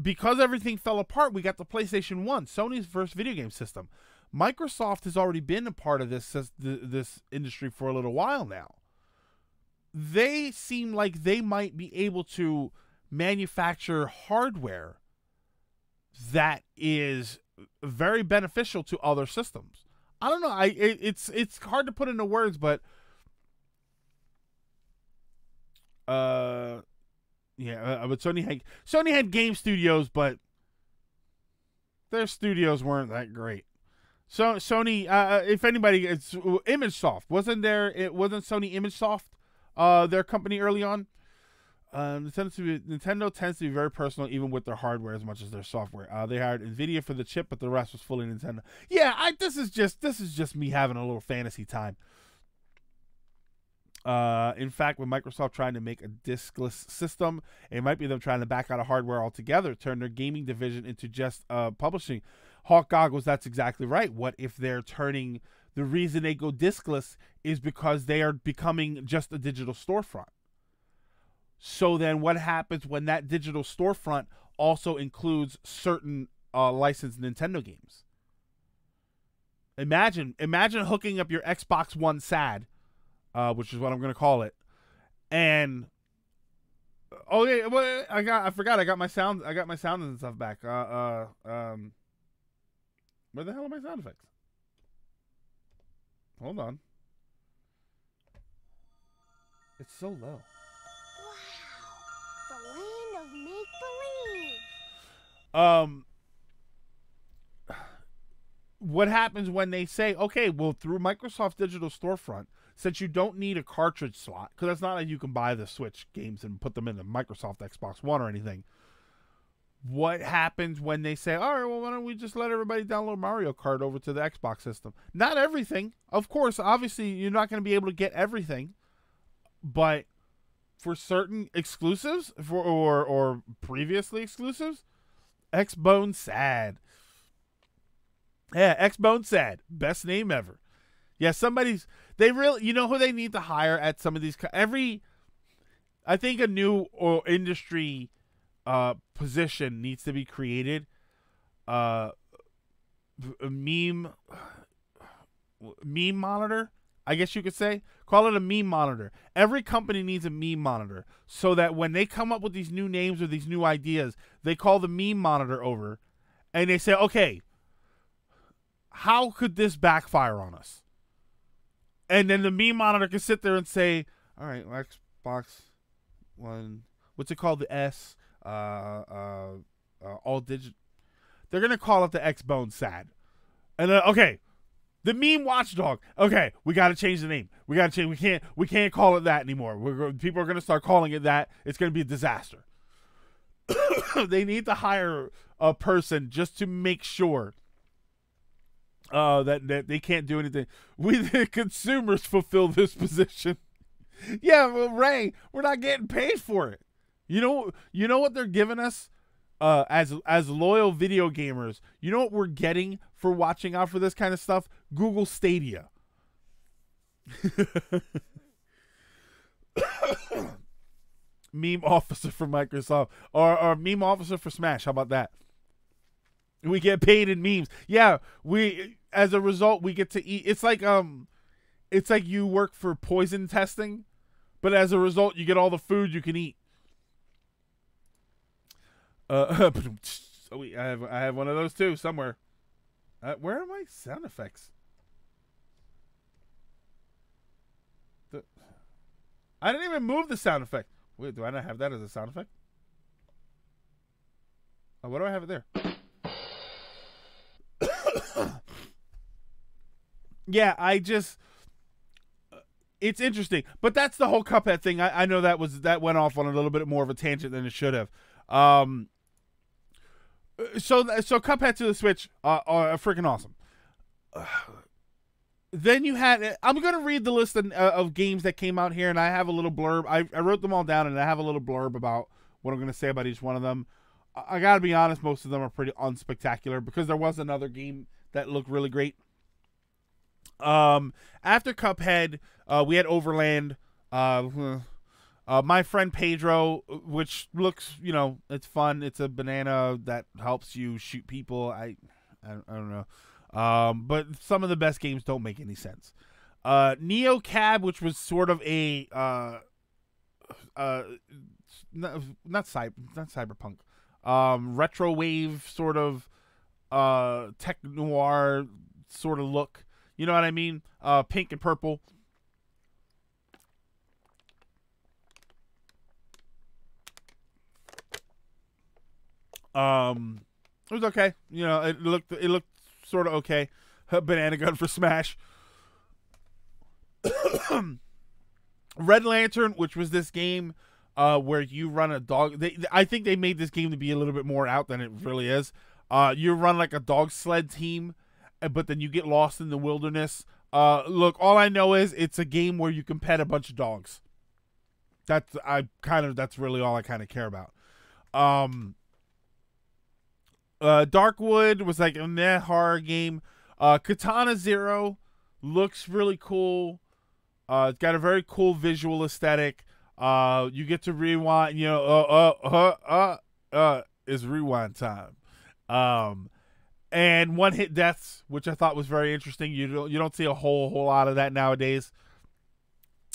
Because everything fell apart, we got the PlayStation 1, Sony's first video game system. Microsoft has already been a part of this industry for a little while now. They seem like they might be able to manufacture hardware that is very beneficial to other systems. I don't know. It's hard to put into words, but yeah. But Sony had game studios, but their studios weren't that great. So Sony, if anybody, it's ImageSoft. Wasn't Sony ImageSoft, their company early on? Nintendo tends to be very personal, even with their hardware as much as their software. They hired Nvidia for the chip, but the rest was fully Nintendo. Yeah, this is just me having a little fantasy time. In fact, with Microsoft trying to make a diskless system, it might be them trying to back out of hardware altogether, turn their gaming division into just publishing. Hawk Goggles, that's exactly right. What if they're turning, the reason they go diskless is because they are becoming just a digital storefront. So then what happens when that digital storefront also includes certain licensed Nintendo games? Imagine hooking up your Xbox One SAD, which is what I'm going to call it. And oh yeah, well, I forgot I got my sound and stuff back. Where the hell are my sound effects? Hold on. It's so low. Land of make-believe. What happens when they say, okay, well, through Microsoft Digital Storefront, since you don't need a cartridge slot, because it's not like you can buy the Switch games and put them in the Microsoft Xbox One or anything. What happens when they say, all right, well, why don't we just let everybody download Mario Kart over to the Xbox system? Not everything. Of course, obviously, you're not going to be able to get everything, but for certain exclusives or previously exclusives, Xbone SAD. Yeah, Xbone SAD. Best name ever. Yeah, they really, you know who they need to hire at some of these, I think a new industry position needs to be created. Meme monitor, I guess you could say. Call it a meme monitor. Every company needs a meme monitor so that when they come up with these new names or these new ideas, they call the meme monitor over and they say, okay, how could this backfire on us? And then the meme monitor can sit there and say, all right, Xbox One, what's it called? The S, all digital. They're going to call it the Xbone SAD. And then, okay, the meme watchdog. Okay, we got to change the name. We got to change. We can't call it that anymore. People are going to start calling it that. It's going to be a disaster. They need to hire a person just to make sure that they can't do anything. We, the consumers, fulfill this position. Yeah, well, Ray, we're not getting paid for it. You know what they're giving us as loyal video gamers? You know what we're getting for watching out for this kind of stuff? Google Stadia. Meme officer for Microsoft or meme officer for Smash. How about that? We get paid in memes. Yeah, as a result we get to eat. It's like you work for poison testing, but as a result you get all the food you can eat. I have one of those too somewhere. Where are my sound effects? I didn't even move the sound effect. Wait, do I not have that as a sound effect? Oh, what do I have it there? Yeah, it's interesting, but that's the whole Cuphead thing. I know that went off on a little bit more of a tangent than it should have. So Cuphead to the Switch are freaking awesome. Then you had, I'm going to read the list of games that came out here, and I have a little blurb. I wrote them all down, and I have a little blurb about what I'm going to say about each one of them. I got to be honest, most of them are pretty unspectacular because there was another game that looked really great. After Cuphead, we had Overland, My Friend Pedro, which looks, it's fun. It's a banana that helps you shoot people. I don't know. But some of the best games don't make any sense. Neo Cab, which was sort of a not cyberpunk, retro wave sort of tech noir sort of look. You know what I mean? Pink and purple. It was okay. You know, it looked sort of okay. Banana gun for Smash. Red Lantern, which was this game where you run a dog. I think they made this game to be a little bit more out than it really is. You run like a dog sled team, but then you get lost in the wilderness. Look, all I know is it's a game where you can pet a bunch of dogs. That's really all I kind of care about. Darkwood was like a meh horror game. Katana Zero looks really cool. It's got a very cool visual aesthetic. You get to rewind. You know, it's rewind time. And one hit deaths, which I thought was very interesting. You don't see a whole lot of that nowadays.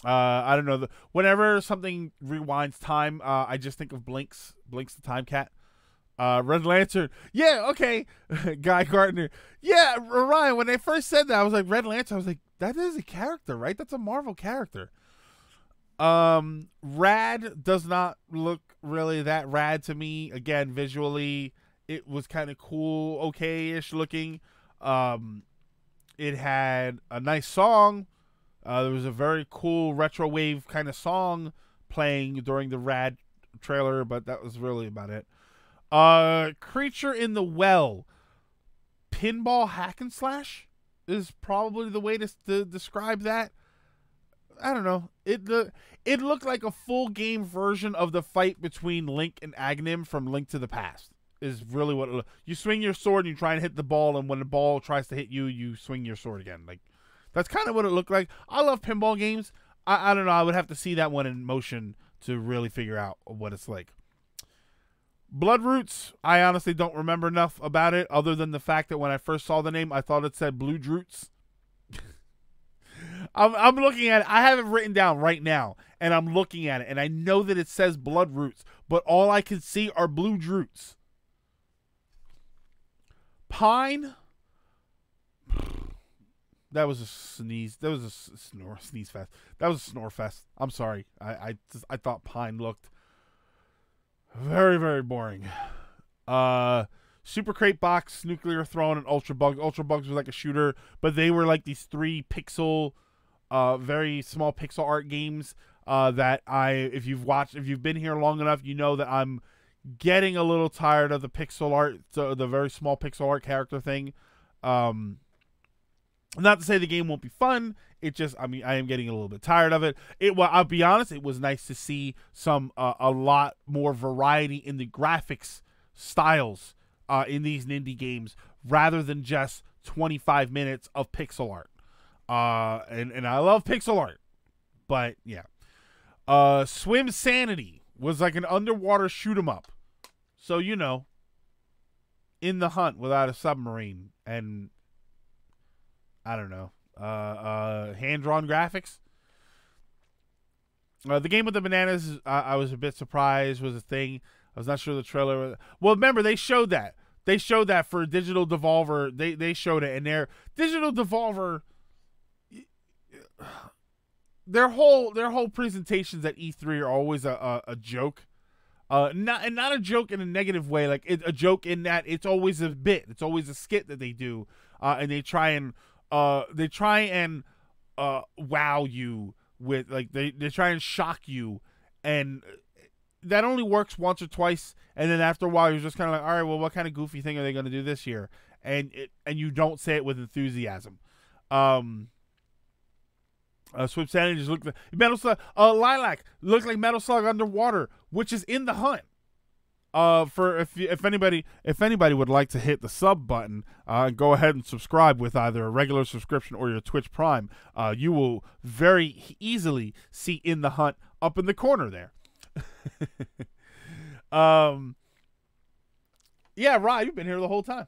I don't know. Whenever something rewinds time, I just think of Blinks the Time Cat. Red Lantern. Yeah, okay. Guy Gardner. Yeah, Ryan, when they first said that, I was like, Red Lantern. I was like, that is a character, right? That's a Marvel character. Rad does not look really that rad to me. Again, visually, it was kind of cool, okay-ish looking. It had a nice song. There was a very cool retro wave kind of song playing during the Rad trailer, but that was really about it. Creature in the Well. Pinball hack and slash is probably the way to describe that. I don't know. It looked like a full game version of the fight between Link and Aghanim from Link to the Past. Is really what it looked. You swing your sword and you try and hit the ball, and when the ball tries to hit you, you swing your sword again. Like, that's kind of what it looked like. I love pinball games. I don't know. I would have to see that one in motion to really figure out what it's like. Blood Roots, I honestly don't remember enough about it other than the fact that when I first saw the name, I thought it said Blue Droots. I'm looking at it. I have it written down right now, and I'm looking at it, and I know that it says Blood Roots, but all I can see are Blue Droots. Pine. That was a sneeze. That was a sneeze fest. That was a snore fest. I'm sorry. I thought Pine looked very, very boring. Super Crate Box, Nuclear Throne, and Ultra Bugs. Ultra Bugs was like a shooter, but they were like these 3 pixel, very small pixel art games that if you've been here long enough, you know that I'm getting a little tired of the pixel art, the very small pixel art character thing. Not to say the game won't be fun. It just, I am getting a little bit tired of it. Well, I'll be honest, it was nice to see a lot more variety in the graphics styles in these Nindy games rather than just 25 minutes of pixel art. And I love pixel art, but yeah. Swim Sanity was like an underwater shoot 'em up. So, you know, in the hunt without a submarine and I don't know, hand-drawn graphics. The game with the bananas, I was a bit surprised was a thing. I was not sure the trailer. Well, remember, they showed that. They showed that for Digital Devolver. They showed it, and their Digital Devolver, their whole presentations at E3 are always a joke. Not a joke in a negative way, like a joke in that it's always a bit. It's always a skit that they do, and they try and wow you with, like, they try and shock you, and that only works once or twice, and then after a while you're just kind of like, all right, well, what kind of goofy thing are they going to do this year? And you don't say it with enthusiasm. Swim Sanity just looked like Metal Slug. Lilac looked like Metal Slug Underwater, which is in the hunt. For if anybody would like to hit the sub button, go ahead and subscribe with either a regular subscription or your Twitch Prime. You will very easily see In the Hunt up in the corner there. Yeah, Rod, you've been here the whole time.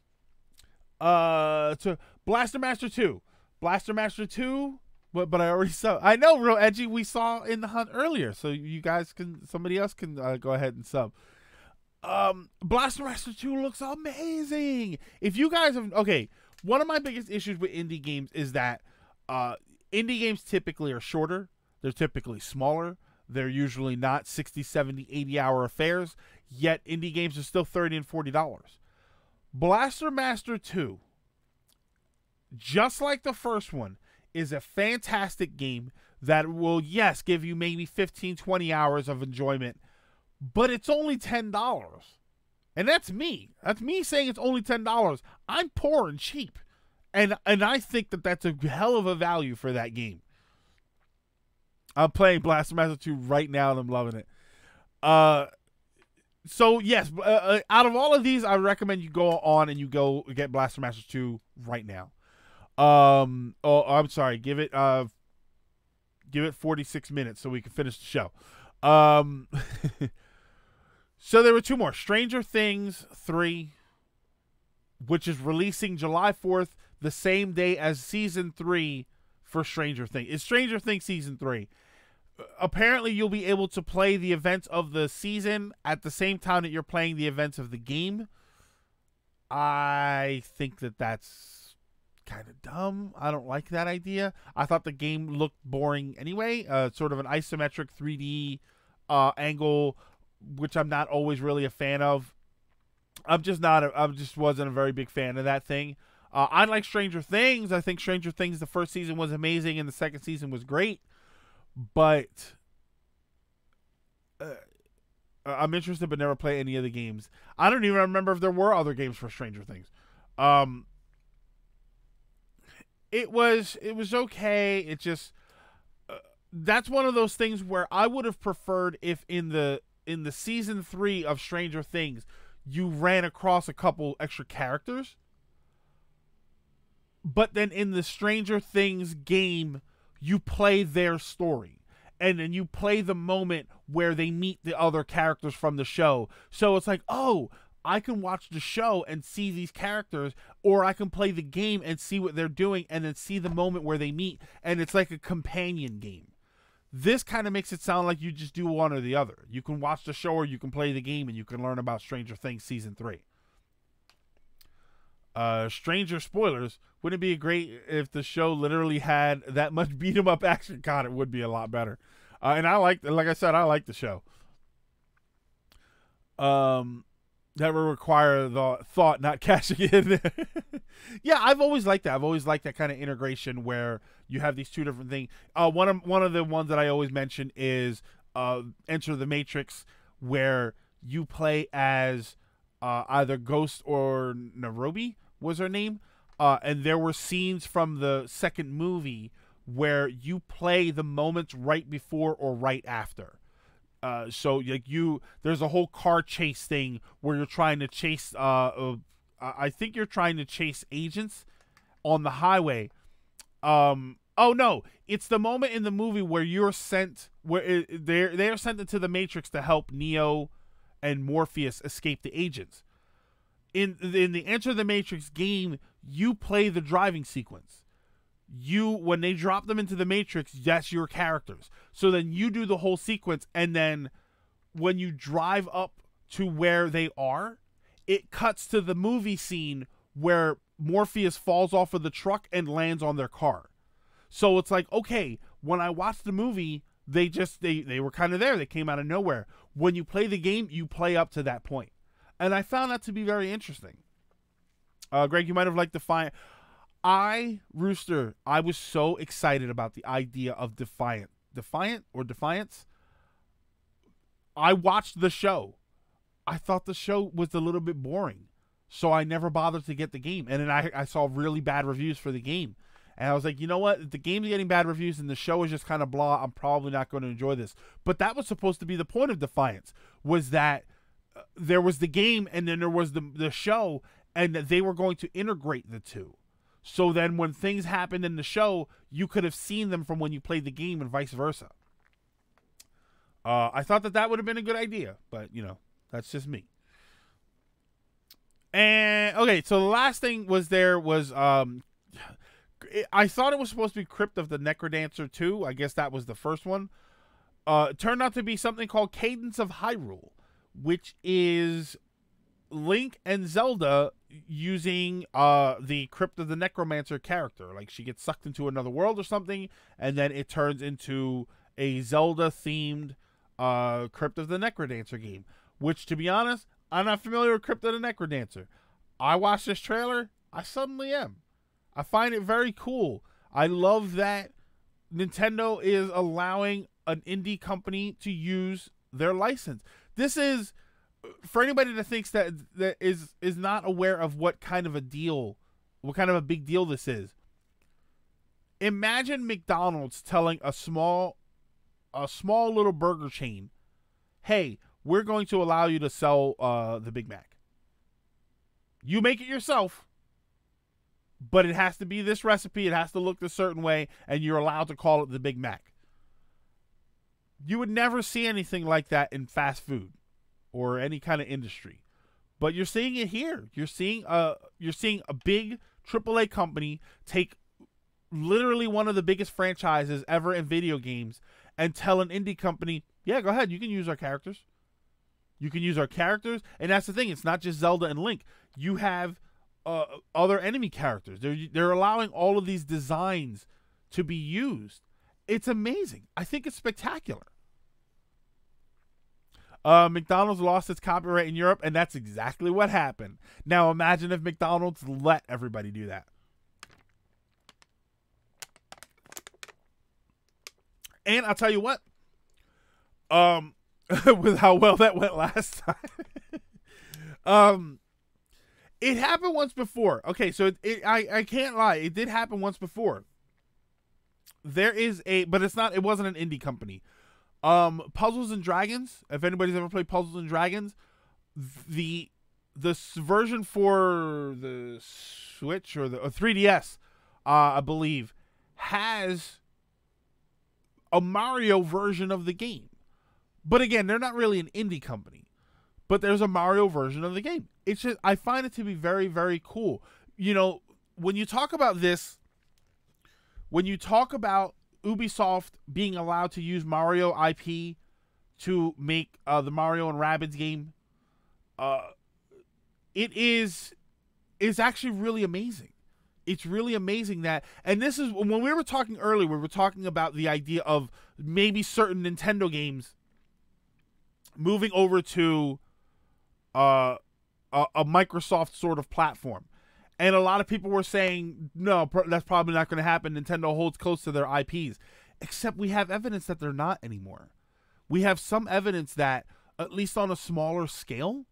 To Blaster Master 2. Blaster Master 2, but I already saw. I know, Real Edgy, we saw In the Hunt earlier, so you guys somebody else can go ahead and sub. Blaster Master 2 looks amazing. If you guys have, okay, one of my biggest issues with indie games is that indie games typically are shorter. They're typically smaller. They're usually not 60, 70, 80-hour affairs, yet indie games are still $30 and $40. Blaster Master 2, just like the first one, is a fantastic game that will, yes, give you maybe 15, 20 hours of enjoyment, but it's only $10. And that's me. That's me saying it's only $10. I'm poor and cheap. And I think that that's a hell of a value for that game. I'm playing Blaster Master 2 right now, and I'm loving it. So, yes, out of all of these, I recommend you go on and you go get Blaster Master 2 right now. I'm sorry. Give it 46 minutes so we can finish the show. So there were two more. Stranger Things 3, which is releasing July 4th, the same day as Season 3 for Stranger Things. It's Stranger Things Season 3. Apparently, you'll be able to play the events of the season at the same time that you're playing the events of the game. I think that that's kind of dumb. I don't like that idea. I thought the game looked boring anyway. Sort of an isometric 3D angle, which I'm not always really a fan of. I just wasn't a very big fan of that thing. I like Stranger Things. I think Stranger Things, the first season was amazing and the second season was great. But I'm interested but never play any of the games. I don't even remember if there were other games for Stranger Things. It was okay. It just that's one of those things where I would have preferred if in the season 3 of Stranger Things you ran across a couple extra characters, but then in the Stranger Things game you play their story, and then you play the moment where they meet the other characters from the show. So it's like, oh, I can watch the show and see these characters, or I can play the game and see what they're doing and then see the moment where they meet, and it's like a companion game. This kind of makes it sound like you just do one or the other. You can watch the show or you can play the game and you can learn about Stranger Things Season 3. Stranger spoilers. Wouldn't it be great if the show literally had that much beat 'em up action? God, it would be a lot better. And like I said, I like the show. That would require the thought, not cashing in. Yeah, I've always liked that. I've always liked that kind of integration where you have these two different things. One of the ones that I always mention is Enter the Matrix, where you play as either Ghost or Nairobi was her name. And there were scenes from the second movie where you play the moments right before or right after. So like there's a whole car chase thing where you're trying to chase. I think you're trying to chase agents on the highway. Oh no, it's the moment in the movie where you're sent, where they're sent into the Matrix to help Neo and Morpheus escape the agents. In the Enter the Matrix game, you play the driving sequence. When they drop them into the Matrix, that's your characters. So then you do the whole sequence, and then when you drive up to where they are, it cuts to the movie scene where Morpheus falls off of the truck and lands on their car. So it's like, okay, when I watched the movie, they were kind of there. They came out of nowhere. When you play the game, you play up to that point. And I found that to be very interesting. Greg, you might have liked Defiant. Rooster, I was so excited about the idea of Defiance. I watched the show. I thought the show was a little bit boring, so I never bothered to get the game. And then I saw really bad reviews for the game. And I was like, you know what? If the game's getting bad reviews and the show is just kind of blah, I'm probably not going to enjoy this. But that was supposed to be the point of Defiance, was that there was the game and then there was the show, and that they were going to integrate the two. So then when things happened in the show, you could have seen them from when you played the game and vice versa. I thought that would have been a good idea, but, that's just me. And, okay, so the last thing was I thought it was supposed to be Crypt of the Necrodancer 2. I guess that was the first one. It turned out to be something called Cadence of Hyrule, which is Link and Zelda using the Crypt of the Necromancer character. Like, she gets sucked into another world or something, and then it turns into a Zelda-themed Crypt of the Necrodancer game. Which, to be honest, I'm not familiar with Crypt of the Necrodancer. I watched this trailer, I suddenly am. I find it very cool. I love that Nintendo is allowing an indie company to use their license. This is, for anybody that thinks that is not aware of what kind of a big deal this is. Imagine McDonald's telling a small little burger chain, "Hey, we're going to allow you to sell the Big Mac. You make it yourself, but it has to be this recipe. It has to look a certain way, and you're allowed to call it the Big Mac." You would never see anything like that in fast food or any kind of industry, but you're seeing it here. You're seeing a big AAA company take literally one of the biggest franchises ever in video games and tell an indie company, "Yeah, go ahead. You can use our characters. You can use our characters." And that's the thing. It's not just Zelda and Link. You have other enemy characters. They're allowing all of these designs to be used. It's amazing. I think it's spectacular. McDonald's lost its copyright in Europe, and that's exactly what happened. Now imagine if McDonald's let everybody do that. And I'll tell you what, with how well that went last time. It happened once before. Okay, so I can't lie. It did happen once before. But it wasn't an indie company. Puzzles and Dragons. If anybody's ever played Puzzles and Dragons, the version for the Switch or the 3DS, I believe, has a Mario version of the game. But again, they're not really an indie company. But there's a Mario version of the game. It's just, I find it to be very, very cool. You know, when you talk about this, when you talk about Ubisoft being allowed to use Mario IP to make the Mario and Rabbids game, it's actually really amazing. It's really amazing that, and this is, when we were talking earlier, we were talking about the idea of maybe certain Nintendo games moving over to a Microsoft sort of platform. And a lot of people were saying, no, that's probably not going to happen. Nintendo holds close to their IPs. Except we have evidence that they're not anymore. We have some evidence that, at least on a smaller scale,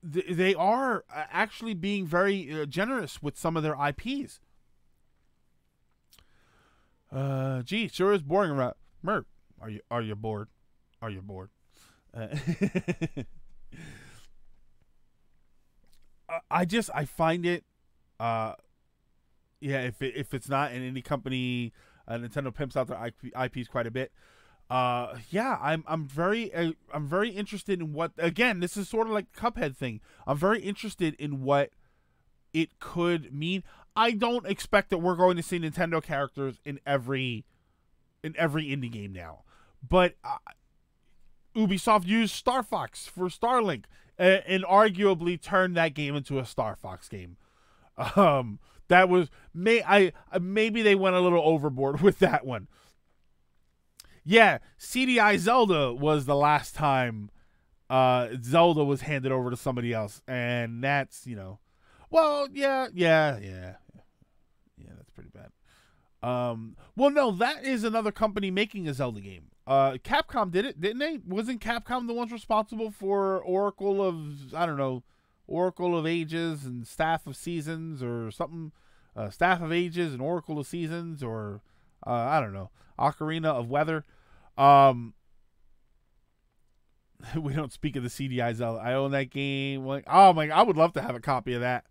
they are actually being very generous with some of their IPs. Gee, sure is boring around. Merp, are you bored? Are you bored? I find it, if it's not in any company, Nintendo pimps out their IPs quite a bit. I'm very interested in what, again, this is sort of like the Cuphead thing. I'm very interested in what it could mean. I don't expect that we're going to see Nintendo characters in every indie game now, but Ubisoft used Star Fox for Starlink and arguably turned that game into a Star Fox game. That was maybe they went a little overboard with that one. Yeah, CDI Zelda was the last time Zelda was handed over to somebody else, and that's, well, yeah, that's pretty bad. Well, no, that is another company making a Zelda game. Capcom did it, didn't they? Wasn't Capcom the ones responsible for Oracle of Ages and Staff of Seasons or something? Staff of Ages and Oracle of Seasons, or I don't know, Ocarina of Weather. We don't speak of the CDI Zelda. I own that game. Like, oh my, I would love to have a copy of that.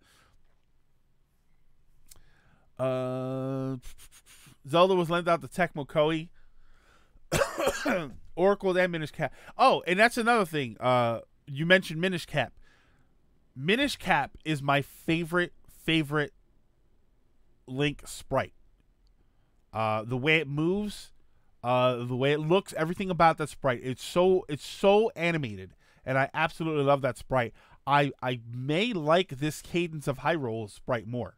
Zelda was lent out to Tecmo Koei. Oracle and Minish Cap. Oh, and that's another thing. You mentioned Minish Cap. Minish Cap is my favorite Link sprite. The way it moves, The way it looks, everything about that sprite, it's so animated, and I absolutely love that sprite. I may like this Cadence of Hyrule sprite more.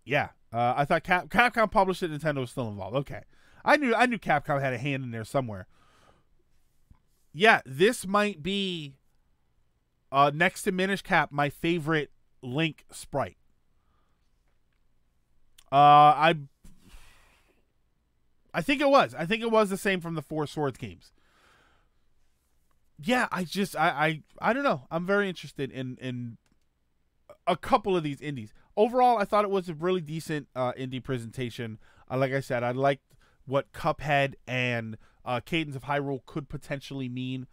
Yeah, I thought Capcom published it. Nintendo was still involved. Okay, I knew Capcom had a hand in there somewhere. Yeah, this might be next to Minish Cap my favorite Link sprite. I think it was. I think it was the same from the Four Swords games. Yeah, I don't know. I'm very interested in a couple of these indies. Overall, I thought it was a really decent indie presentation. Like I said, I liked what Cuphead and Cadence of Hyrule could potentially mean.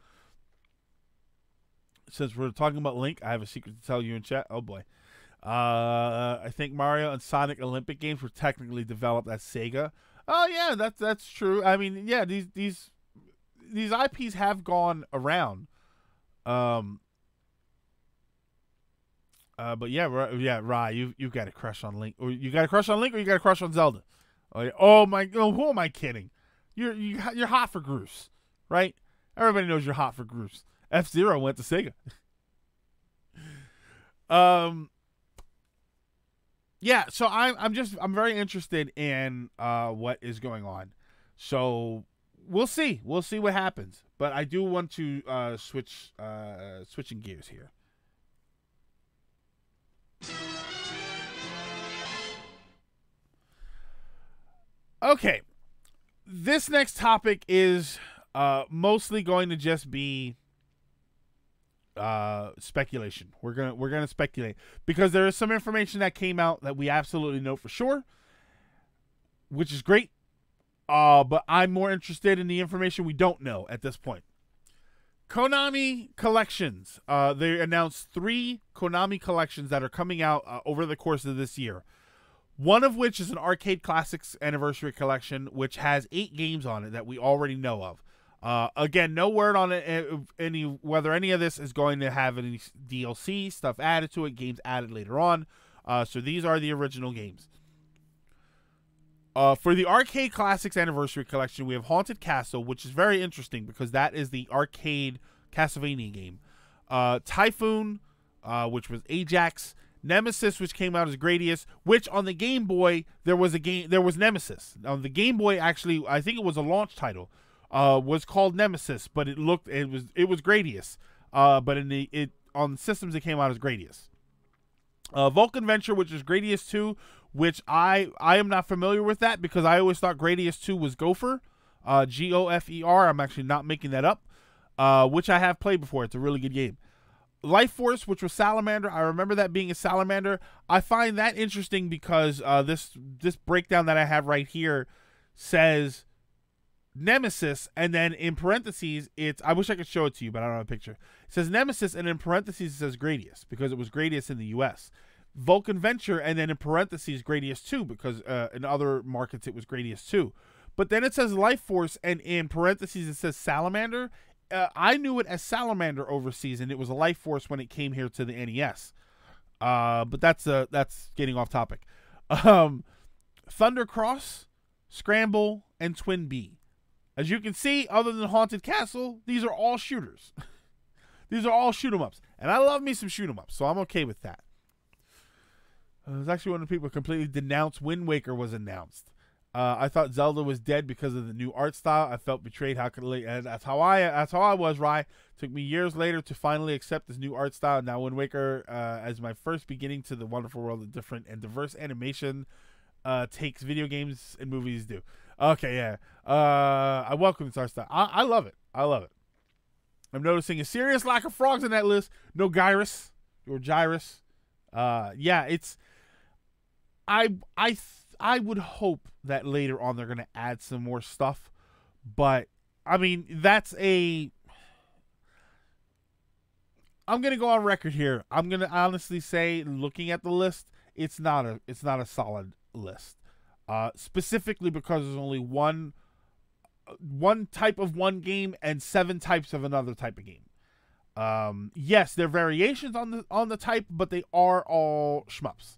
Since we're talking about Link, I have a secret to tell you in chat. Oh boy. I think Mario and Sonic Olympic games were technically developed at Sega. Oh yeah, that's true. I mean, yeah, these IPs have gone around. But yeah, Rye, you got a crush on Link, or you got a crush on Link, or you got a crush on Zelda. Oh my, who am I kidding? You're hot for Groose, right? Everybody knows you're hot for Groose. F-Zero went to Sega. Yeah, so I'm very interested in what is going on. So we'll see what happens. But I do want to switching gears here. Okay, this next topic is mostly going to just be speculation. We're gonna speculate because there is some information that came out that we absolutely know for sure, which is great. But I'm more interested in the information we don't know at this point. Konami Collections. They announced 3 Konami Collections that are coming out over the course of this year. One of which is an Arcade Classics Anniversary Collection, which has 8 games on it that we already know of. Again, no word on it, whether any of this is going to have any DLC stuff added to it, games added later on. So these are the original games. For the Arcade Classics Anniversary Collection, we have Haunted Castle, which is very interesting because that is the arcade Castlevania game. Typhoon, which was Ajax. Nemesis, which came out as Gradius, which on the Game Boy there was Nemesis. On the Game Boy, actually, I think it was a launch title. Was called Nemesis, but it was Gradius. But on systems it came out as Gradius. Vulcan Venture, which is Gradius 2, which I am not familiar with that because I always thought Gradius 2 was Gopher, Gofer. I'm actually not making that up, which I have played before. It's a really good game. Life Force, which was Salamander. I remember that being a Salamander. I find that interesting because this breakdown that I have right here says Nemesis, and then in parentheses, I wish I could show it to you, but I don't have a picture. It says Nemesis, and in parentheses it says Gradius, because it was Gradius in the US. Vulcan Venture, and then in parentheses Gradius 2, because in other markets it was Gradius 2. But then it says Life Force, and in parentheses it says Salamander. I knew it as Salamander overseas, and it was a Life Force when it came here to the NES. But that's getting off topic. Thunder Cross, Scramble, and Twin B. As you can see, other than Haunted Castle, these are all shooters. These are all shoot-'em-ups. And I love me some shoot-'em-ups, so I'm okay with that. There's actually one of the people completely denounced Wind Waker was announced. I thought Zelda was dead because of the new art style. I felt betrayed. And that's how I was, Rye. Took me years later to finally accept this new art style. Now Wind Waker, as my first beginning to the wonderful world of different and diverse animation takes video games and movies do. Okay, yeah. I welcome this art style. I love it. I love it. I'm noticing a serious lack of frogs in that list. No Gyrus or Gyrus. Yeah, it's. I would hope that later on they're gonna add some more stuff, but I mean I'm gonna go on record here. I'm gonna honestly say, looking at the list, it's not a solid list. Specifically because there's only one type of one game and 7 types of another type of game. Yes, there are variations on the type, but they are all shmups.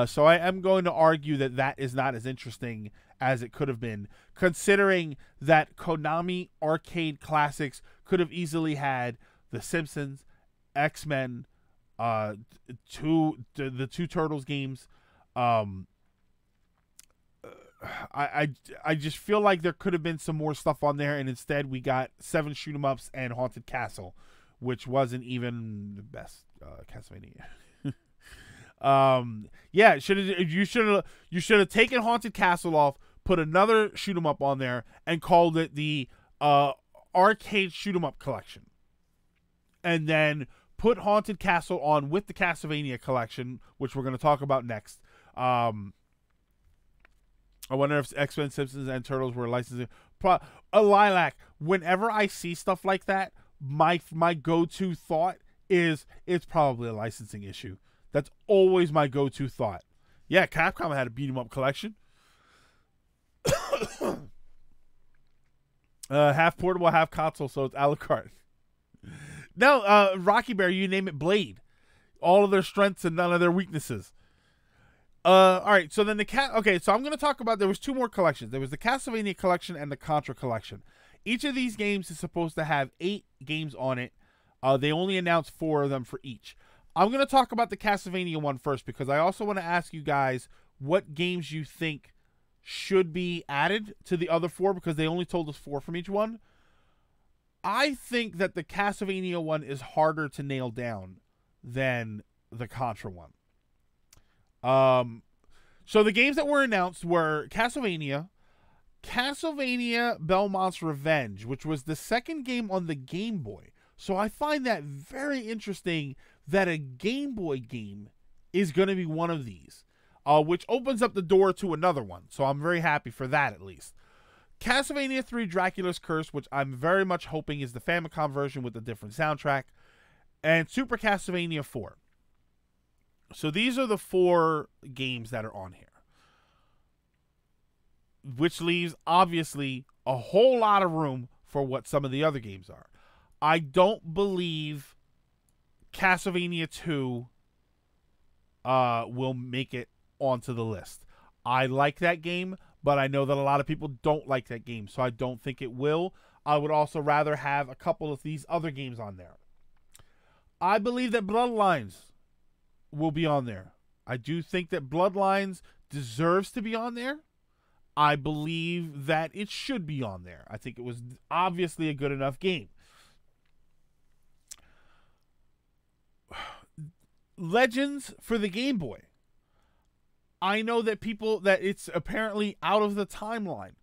So I am going to argue that is not as interesting as it could have been, considering that Konami Arcade Classics could have easily had The Simpsons, X-Men, the two Turtles games. I just feel like there could have been some more stuff on there, and instead we got 7 shoot 'em ups and Haunted Castle, which wasn't even the best Castlevania. Yeah, you should have taken Haunted Castle off, put another shoot 'em up on there, and called it the Arcade Shoot 'em Up Collection, and then put Haunted Castle on with the Castlevania Collection, which we're going to talk about next. I wonder if X-Men, Simpsons, and Turtles were licensing. A Lilac. Whenever I see stuff like that, my go-to thought is it's probably a licensing issue. That's always my go-to thought. Yeah, Capcom had a beat-em-up collection. Half portable, half console, so it's a la carte. No, Rocky Bear, you name it Blade. All of their strengths and none of their weaknesses. All right, so then okay, so I'm going to talk about, there was 2 more collections. There was the Castlevania collection and the Contra collection. Each of these games is supposed to have 8 games on it. They only announced 4 of them for each. I'm going to talk about the Castlevania one first, because I also want to ask you guys what games you think should be added to the other 4, because they only told us 4 from each one. I think that the Castlevania one is harder to nail down than the Contra one. So the games that were announced were Castlevania Belmont's Revenge, which was the second game on the Game Boy. So I find that very interesting that a Game Boy game is going to be one of these, which opens up the door to another one. So I'm very happy for that, at least. Castlevania 3 Dracula's Curse, which I'm very much hoping is the Famicom version with a different soundtrack, and Super Castlevania 4. So these are the 4 games that are on here, which leaves, obviously, a whole lot of room for what some of the other games are. I don't believe Castlevania 2 will make it onto the list. I like that game, but I know that a lot of people don't like that game, so I don't think it will. I would also rather have a couple of these other games on there. I believe that Bloodlines will be on there. I do think that Bloodlines deserves to be on there. I believe that it should be on there. I think it was obviously a good enough game. Legends for the Game Boy. I know that it's apparently out of the timeline.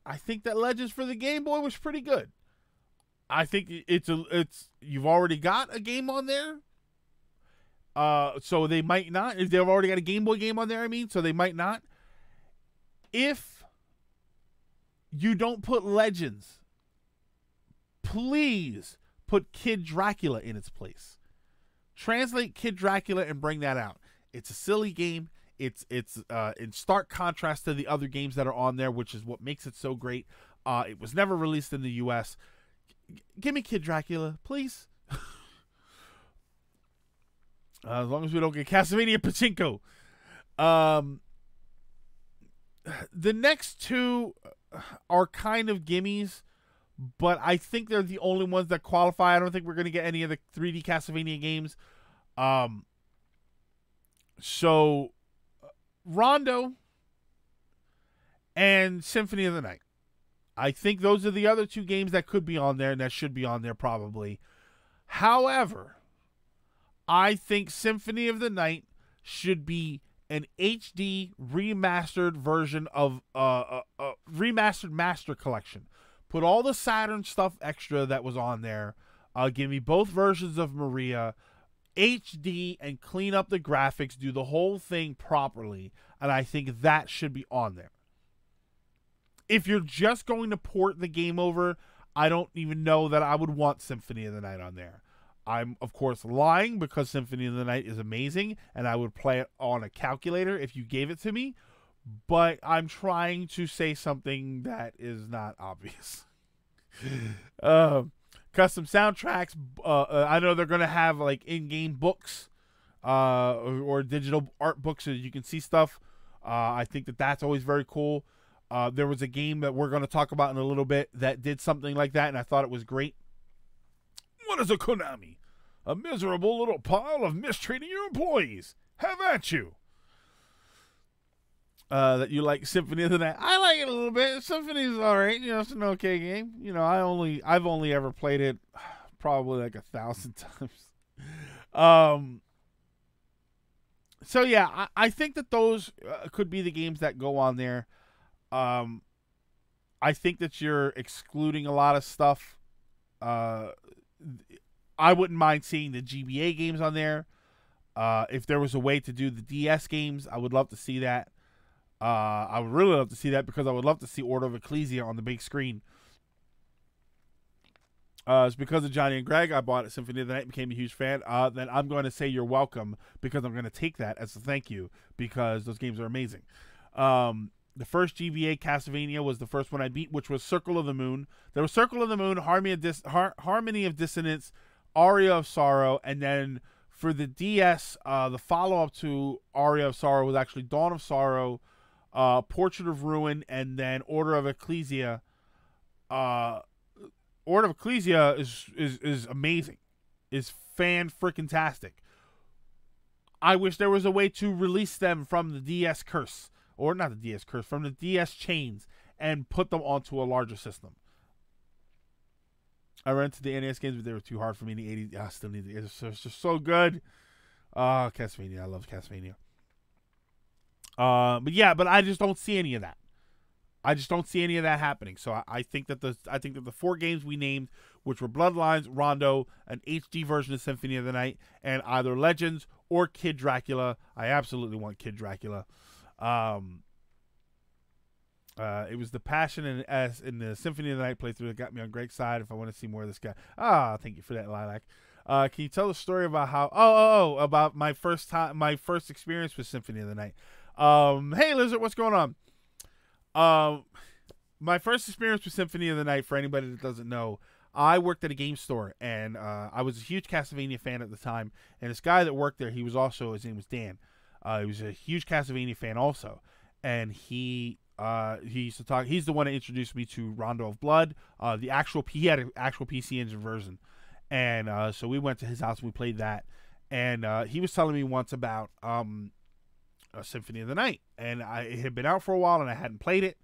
I think that Legends for the Game Boy was pretty good. I think you've already got a game on there. So they might not. If they've already got a Game Boy game on there, so they might not. If you don't put Legends, please put Kid Dracula in its place. Translate Kid Dracula and bring that out. It's a silly game. It's in stark contrast to the other games that are on there, which is what makes it so great. It was never released in the U.S. Give me Kid Dracula, please. As long as we don't get Castlevania Pachinko. The next 2 are kind of gimmies, but I think they're the only ones that qualify. I don't think we're going to get any of the 3D Castlevania games. So Rondo and Symphony of the Night. I think those are the other 2 games that could be on there and that should be on there probably. However, I think Symphony of the Night should be an HD remastered version of remastered master collection. Put all the Saturn stuff extra that was on there. Give me both versions of Maria, HD, and clean up the graphics. Do the whole thing properly, and I think that should be on there. If you're just going to port the game over, I don't even know that I would want Symphony of the Night on there. I'm, of course, lying because Symphony of the Night is amazing, and I would play it on a calculator if you gave it to me, but I'm trying to say something that is not obvious. Custom soundtracks. I know they're going to have like in-game books or digital art books so you can see stuff. I think that that's always very cool. There was a game that we're going to talk about in a little bit that did something like that, and I thought it was great. What is a Konami? A miserable little pile of mistreating your employees. Have at you. That you like Symphony of the Night. I like it a little bit. Symphony's all right. It's an okay game. I've only ever played it probably like 1,000 times. So yeah, I think that those could be the games that go on there. I think that you're excluding a lot of stuff. I wouldn't mind seeing the GBA games on there. If there was a way to do the DS games, I would love to see that. I would really love to see that because I would love to see Order of Ecclesia on the big screen. It's because of Johnny and Greg I bought Symphony of the Night and became a huge fan. Then I'm going to say you're welcome because I'm going to take that as a thank you because those games are amazing. The first GBA Castlevania was the first one I beat, which was Circle of the Moon. There was Circle of the Moon, Harmony of Dissonance, Aria of Sorrow, and then for the DS, the follow-up to Aria of Sorrow was actually Dawn of Sorrow, Portrait of Ruin, and then Order of Ecclesia. Order of Ecclesia is amazing, is fan-freaking-tastic. I wish there was a way to release them from the DS curse. Or not the DS curse, from the DS chains, and put them onto a larger system. I ran into the NES games, but they were too hard for me in the 80s. I still need it. It's just so good. Castlevania. I love Castlevania. But I just don't see any of that. I just don't see any of that happening. So I think that the 4 games we named, which were Bloodlines, Rondo, an HD version of Symphony of the Night, and either Legends or Kid Dracula. I absolutely want Kid Dracula. It was the passion in the Symphony of the Night playthrough that got me on Greg's side. If I want to see more of this guy, thank you for that, Lilac. Can you tell the story about how? About my first experience with Symphony of the Night. Hey Lizard, what's going on? My first experience with Symphony of the Night, for anybody that doesn't know, I worked at a game store, and I was a huge Castlevania fan at the time. And this guy that worked there, his name was Dan. He was a huge Castlevania fan also, and he used to talk. He's the one that introduced me to Rondo of Blood. He had an actual PC Engine version, and so we went to his house and we played that. And he was telling me once about Symphony of the Night, and it had been out for a while and I hadn't played it,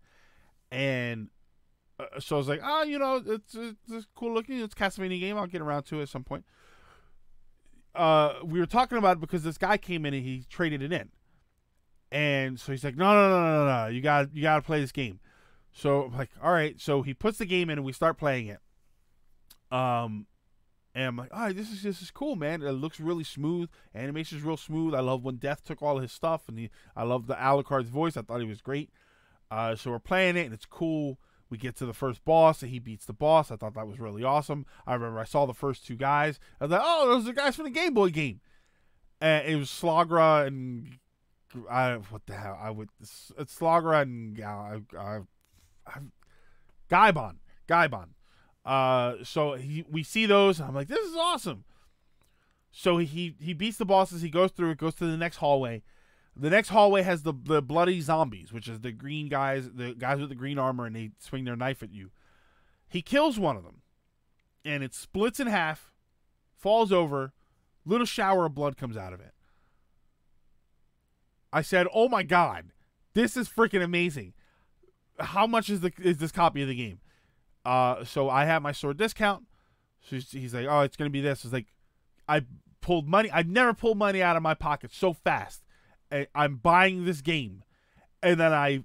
and so I was like, it's cool looking. It's a Castlevania game. I'll get around to it at some point. We were talking about it because this guy came in and he traded it in. And so he's like, no, you gotta play this game. So I'm like, all right. So he puts the game in and we start playing it. And I'm like, all right, this is cool, man. It looks really smooth. Animation's real smooth. I love when Death took all of his stuff, and I love the Alucard's voice. I thought he was great. So we're playing it and it's cool. We get to the first boss, and he beats the boss. I thought that was really awesome. I remember I saw the first 2 guys. I was like, oh, those are the guys from the Game Boy game. And it was Slagra and... what the hell? It's Slagra and... Gaibon. So we see those, and I'm like, this is awesome. So he beats the bosses. He goes through it, goes to the next hallway. The next hallway has the bloody zombies, which is the green guys, the guys with the green armor, and they swing their knife at you. He kills one of them, and it splits in half, falls over, little shower of blood comes out of it. I said, oh my God, this is freaking amazing. How much is this copy of the game? So I have my store discount. So he's like, oh, it's going to be this. It's like, I pulled money. I've never pulled money out of my pocket so fast. I'm buying this game. And then I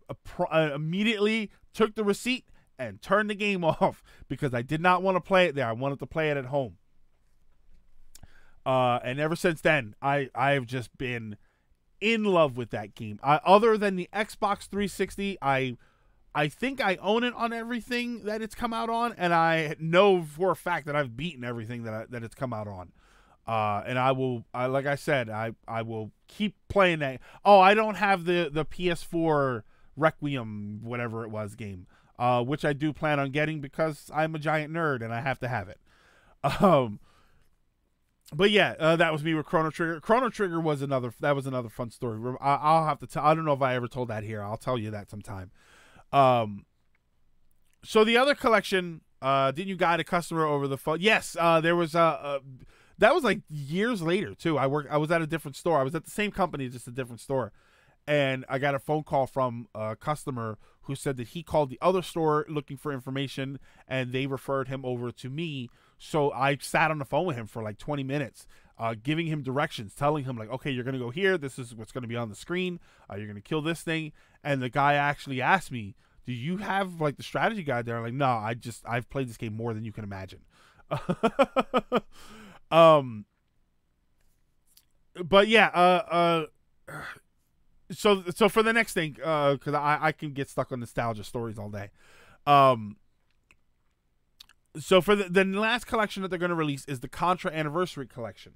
immediately took the receipt and turned the game off because I did not want to play it there. I wanted to play it at home. And ever since then, I have just been in love with that game. Other than the Xbox 360, I think I own it on everything that it's come out on, and I know for a fact that I've beaten everything that it's come out on. And I will, like I said, I will keep playing that. Oh, I don't have the PS4 Requiem, whatever it was, game, which I do plan on getting because I'm a giant nerd and I have to have it. But yeah, that was me with Chrono Trigger. Chrono Trigger was another fun story. I'll have to tell. I don't know if I ever told that here. I'll tell you that sometime. So the other collection, didn't you guide a customer over the phone? Yes, there was that was like years later too. I was at a different store. I was at the same company, just a different store, and I got a phone call from a customer who said that he called the other store looking for information, and they referred him over to me. So I sat on the phone with him for like 20 minutes, giving him directions, telling him like, okay, you're gonna go here. This is what's gonna be on the screen. You're gonna kill this thing. And the guy actually asked me, do you have like the strategy guide there? I'm like, no, I've played this game more than you can imagine. But yeah, so for the next thing, because I can get stuck on nostalgia stories all day. So for the last collection that they're going to release is the Contra Anniversary Collection.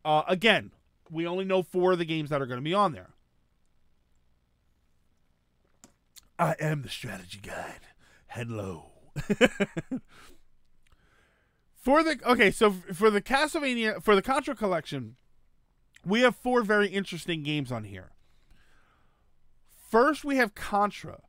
Again, we only know 4 of the games that are going to be on there. I am the strategy guide. Hello. For the Castlevania, for the Contra collection, we have 4 very interesting games on here. First, we have Contra,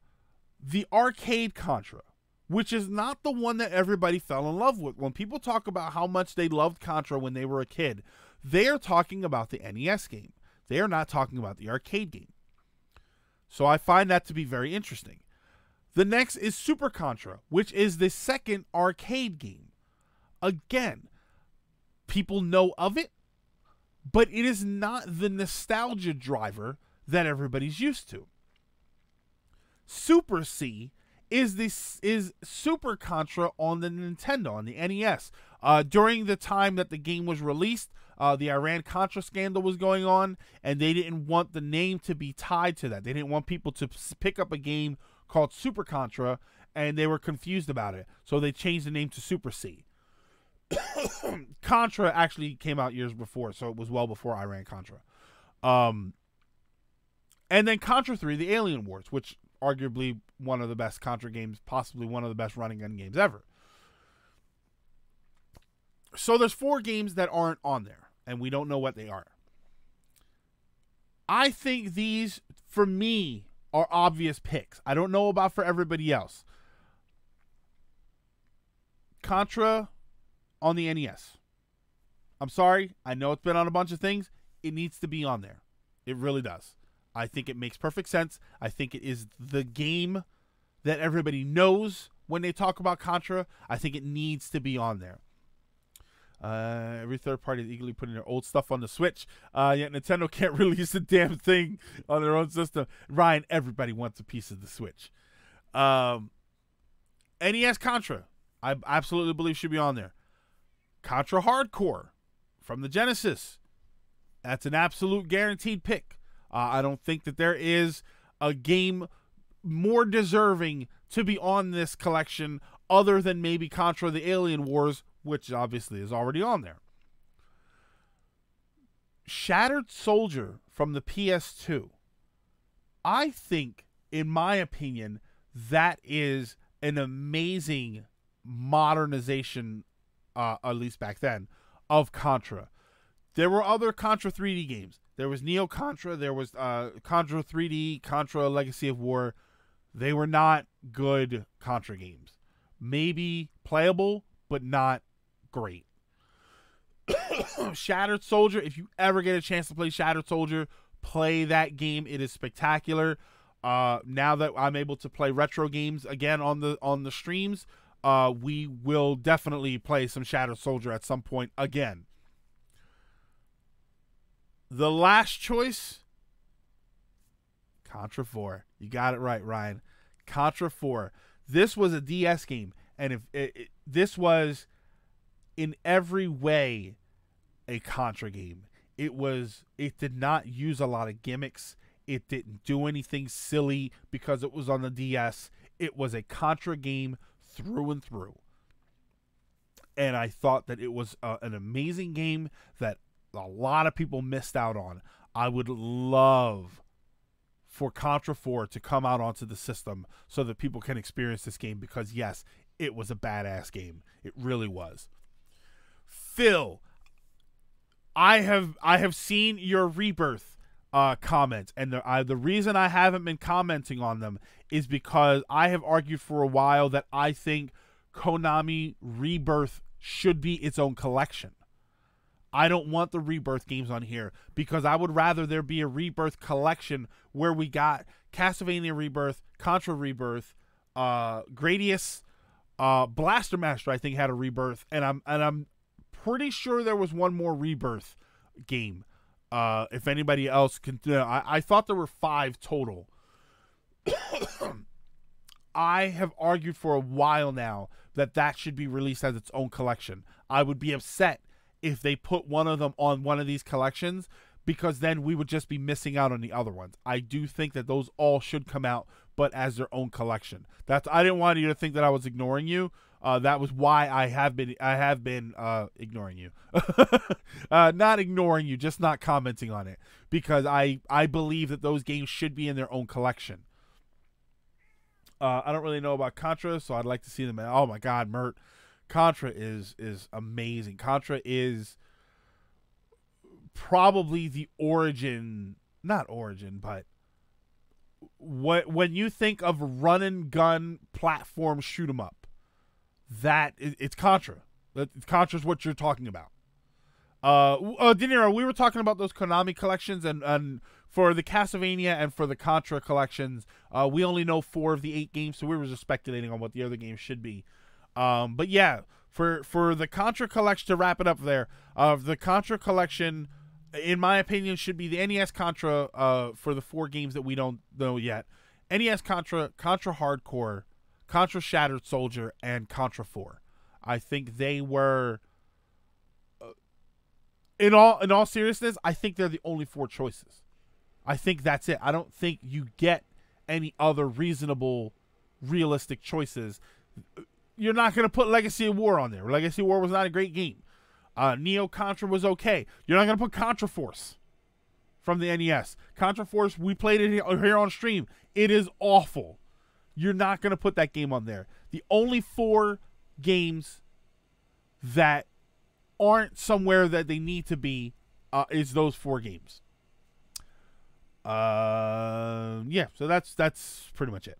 the arcade Contra, which is not the one that everybody fell in love with. When people talk about how much they loved Contra when they were a kid, they are talking about the NES game. They are not talking about the arcade game. So I find that to be very interesting. The next is Super Contra, which is the second arcade game. Again, people know of it, but it is not the nostalgia driver that everybody's used to. Super C is Super Contra on the Nintendo, on the NES. During the time that the game was released, the Iran-Contra scandal was going on, and they didn't want the name to be tied to that. They didn't want people to pick up a game called Super Contra, and they were confused about it. So they changed the name to Super C. Contra actually came out years before, so it was well before Iran-Contra. And then Contra 3, the Alien Wars, which arguably one of the best Contra games, possibly one of the best running gun games ever. So there's 4 games that aren't on there, and we don't know what they are. I think these, for me, are obvious picks. I don't know about for everybody else. Contra on the NES. I'm sorry. I know it's been on a bunch of things. It needs to be on there. It really does. I think it makes perfect sense. I think it is the game that everybody knows when they talk about Contra. I think it needs to be on there. Every third party is eagerly putting their old stuff on the Switch. Yet Nintendo can't release a damn thing on their own system. Ryan, everybody wants a piece of the Switch. NES Contra, I absolutely believe should be on there. Contra Hardcore from the Genesis. That's an absolute guaranteed pick. I don't think that there is a game more deserving to be on this collection other than maybe Contra the Alien Wars, which obviously is already on there. Shattered Soldier from the PS2. I think, in my opinion, that is an amazing modernization, at least back then, of Contra. There were other Contra 3D games. There was Neo Contra. There was Contra 3D, Contra Legacy of War. They were not good Contra games. Maybe playable, but not great. Shattered Soldier, if you ever get a chance to play Shattered Soldier, play that game. It is spectacular. Now that I'm able to play retro games again on the streams, we will definitely play some Shattered Soldier at some point again. The last choice, Contra 4. You got it right, Ryan. Contra 4. This was a DS game, and this was in every way a Contra game. It did not use a lot of gimmicks. It didn't do anything silly because it was on the DS. It was a Contra game through and through. And I thought that it was an amazing game that a lot of people missed out on. I would love for Contra 4 to come out onto the system so that people can experience this game, because yes, it was a badass game. It really was. Phil, I have seen your Rebirth comments, and the reason I haven't been commenting on them is because I have argued for a while that I think Konami Rebirth should be its own collection. I don't want the Rebirth games on here because I would rather there be a Rebirth collection where we got Castlevania Rebirth, Contra Rebirth, Gradius, Blaster Master I think had a Rebirth, and I'm pretty sure there was one more Rebirth game. If anybody else can, I thought there were 5 total. I have argued for a while now that should be released as its own collection. I would be upset if they put one of them on one of these collections, because then we would just be missing out on the other ones. I do think that those all should come out, but as their own collection. I didn't want you to think that I was ignoring you. That was why I have been ignoring you. Not ignoring you, just not commenting on it, because I believe that those games should be in their own collection. I don't really know about Contra, so I'd like to see them. Oh my God, Mert. Contra is amazing. Contra is probably the not origin, but when you think of run and gun platform shoot 'em up, it's Contra. Contra's what you're talking about. De Niro, we were talking about those Konami collections, and for the Castlevania and for the Contra collections, we only know 4 of the 8 games, so we were just speculating on what the other games should be. But yeah, for the Contra collection, to wrap it up there, the Contra collection, in my opinion, should be the NES Contra for the 4 games that we don't know yet. NES Contra, Contra Hardcore, Contra Shattered Soldier, and Contra 4. I think they were, in all seriousness, I think they're the only 4 choices. I think that's it. I don't think you get any other reasonable, realistic choices. You're not going to put Legacy of War on there. Legacy of War was not a great game. Neo Contra was okay. You're not going to put Contra Force from the NES. Contra Force, we played it here on stream. It is awful. You're not going to put that game on there. The only 4 games that aren't somewhere that they need to be is those 4 games. Yeah, so that's pretty much it.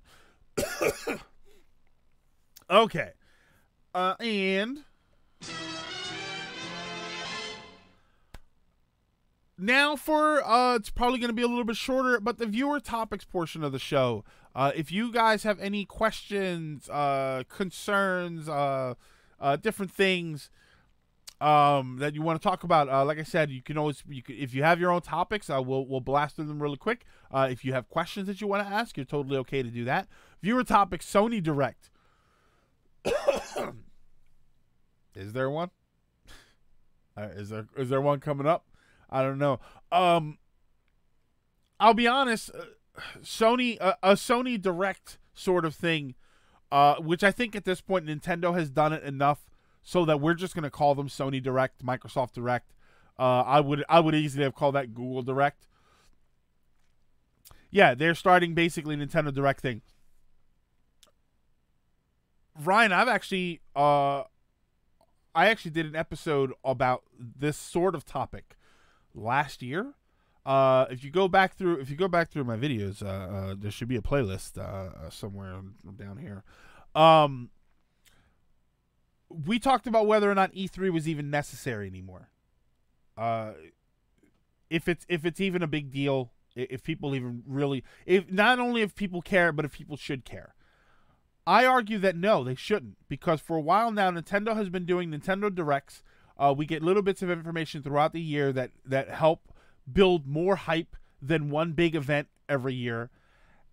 Okay. And now for it's probably going to be a little bit shorter, but the viewer topics portion of the show. If you guys have any questions, concerns, different things that you want to talk about, like I said, you can always, if you have your own topics, we'll blast through them really quick. If you have questions that you want to ask, you're totally okay to do that. Viewer topic: Sony Direct. Is there one? Is there one coming up? I don't know. I'll be honest. Sony, a Sony Direct sort of thing, which I think at this point Nintendo has done it enough so that we're just going to call them Sony Direct, Microsoft Direct. I would easily have called that Google Direct. Yeah, they're starting basically Nintendo Direct thing. Ryan, I actually did an episode about this sort of topic last year. If you go back through my videos, there should be a playlist somewhere down here. We talked about whether or not E3 was even necessary anymore. If it's even a big deal, if people even really, if not only if people care, but if people should care. I argue that no, they shouldn't, because for a while now, Nintendo has been doing Nintendo Directs. We get little bits of information throughout the year that help build more hype than one big event every year.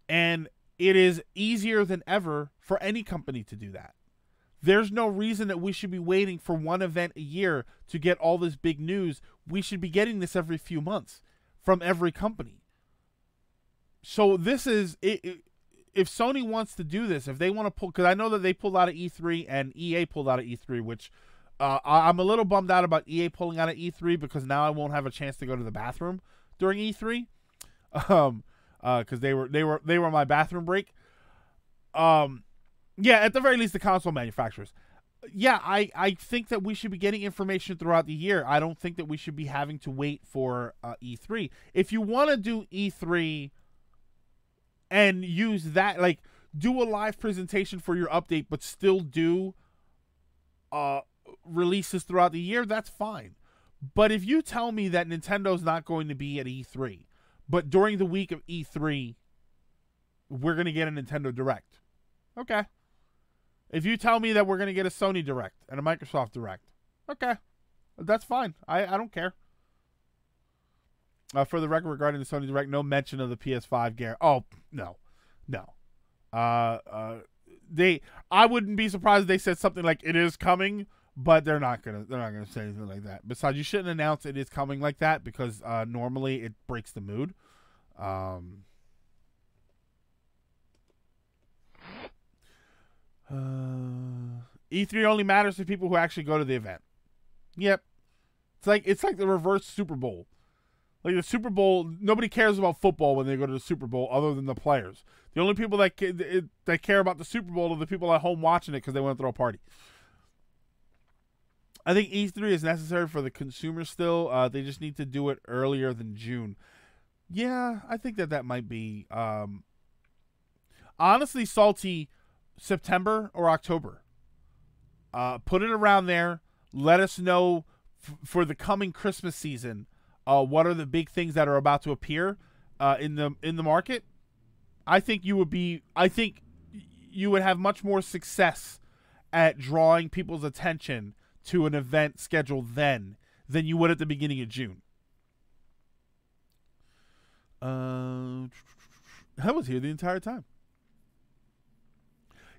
And it is easier than ever for any company to do that. There's no reason that we should be waiting for one event a year to get all this big news. We should be getting this every few months from every company. So this is it. If Sony wants to do this, if they want to pull, because I know that they pulled out of E3 and EA pulled out of E3, which I'm a little bummed out about EA pulling out of E3, because now I won't have a chance to go to the bathroom during E3, because they were my bathroom break. Yeah, at the very least, the console manufacturers. yeah, I think that we should be getting information throughout the year. I don't think that we should be having to wait for E3. If you want to do E3 and use that, like, do a live presentation for your update, but still do releases throughout the year, that's fine. But if you tell me that Nintendo's not going to be at E3, but during the week of E3, we're going to get a Nintendo Direct. Okay. If you tell me that we're going to get a Sony Direct and a Microsoft Direct, okay. That's fine. I don't care. For the record, regarding the Sony Direct, no mention of the PS5 guarantee. Oh, no. I wouldn't be surprised if they said something like it is coming, but they're not gonna say anything like that. Besides, you shouldn't announce it is coming like that because normally it breaks the mood. E3 only matters to people who actually go to the event. Yep. It's like the reverse Super Bowl. Like the Super Bowl, nobody cares about football when they go to the Super Bowl other than the players. The only people that care about the Super Bowl are the people at home watching it because they want to throw a party. I think E3 is necessary for the consumer still. They just need to do it earlier than June. Yeah, I think that might be. Honestly, salty September or October. Put it around there. Let us know for the coming Christmas season. What are the big things that are about to appear in the market? I think you would have much more success at drawing people's attention to an event scheduled then than you would at the beginning of June. I was here the entire time.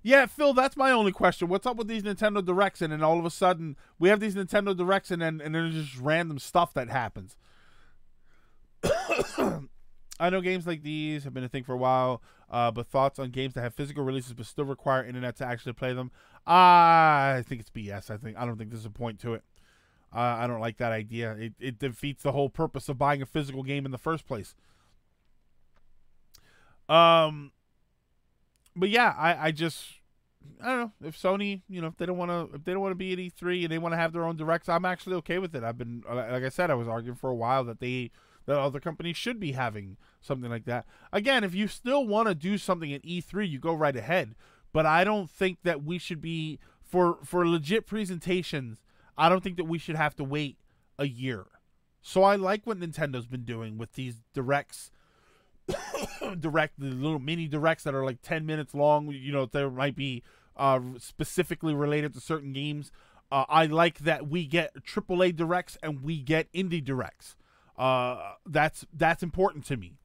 Yeah, Phil, that's my only question. What's up with these Nintendo Directs? And then all of a sudden, we have these Nintendo Directs, and then there's just random stuff that happens. I know games like these have been a thing for a while, but thoughts on games that have physical releases but still require internet to actually play them? I think it's BS. I don't think there's a point to it. I don't like that idea. It defeats the whole purpose of buying a physical game in the first place. But yeah, I don't know if Sony, if they don't want to be at E3 and they want to have their own directs, I'm actually okay with it. I've been, like I said, I was arguing for a while that other companies should be having something like that. Again, if you still want to do something at E3, you go right ahead. But I don't think that we should be for legit presentations. I don't think that we should have to wait a year. So I like what Nintendo's been doing with these directs. The little mini directs that are like 10 minutes long. There might be specifically related to certain games. I like that we get AAA directs and we get indie directs. That's important to me.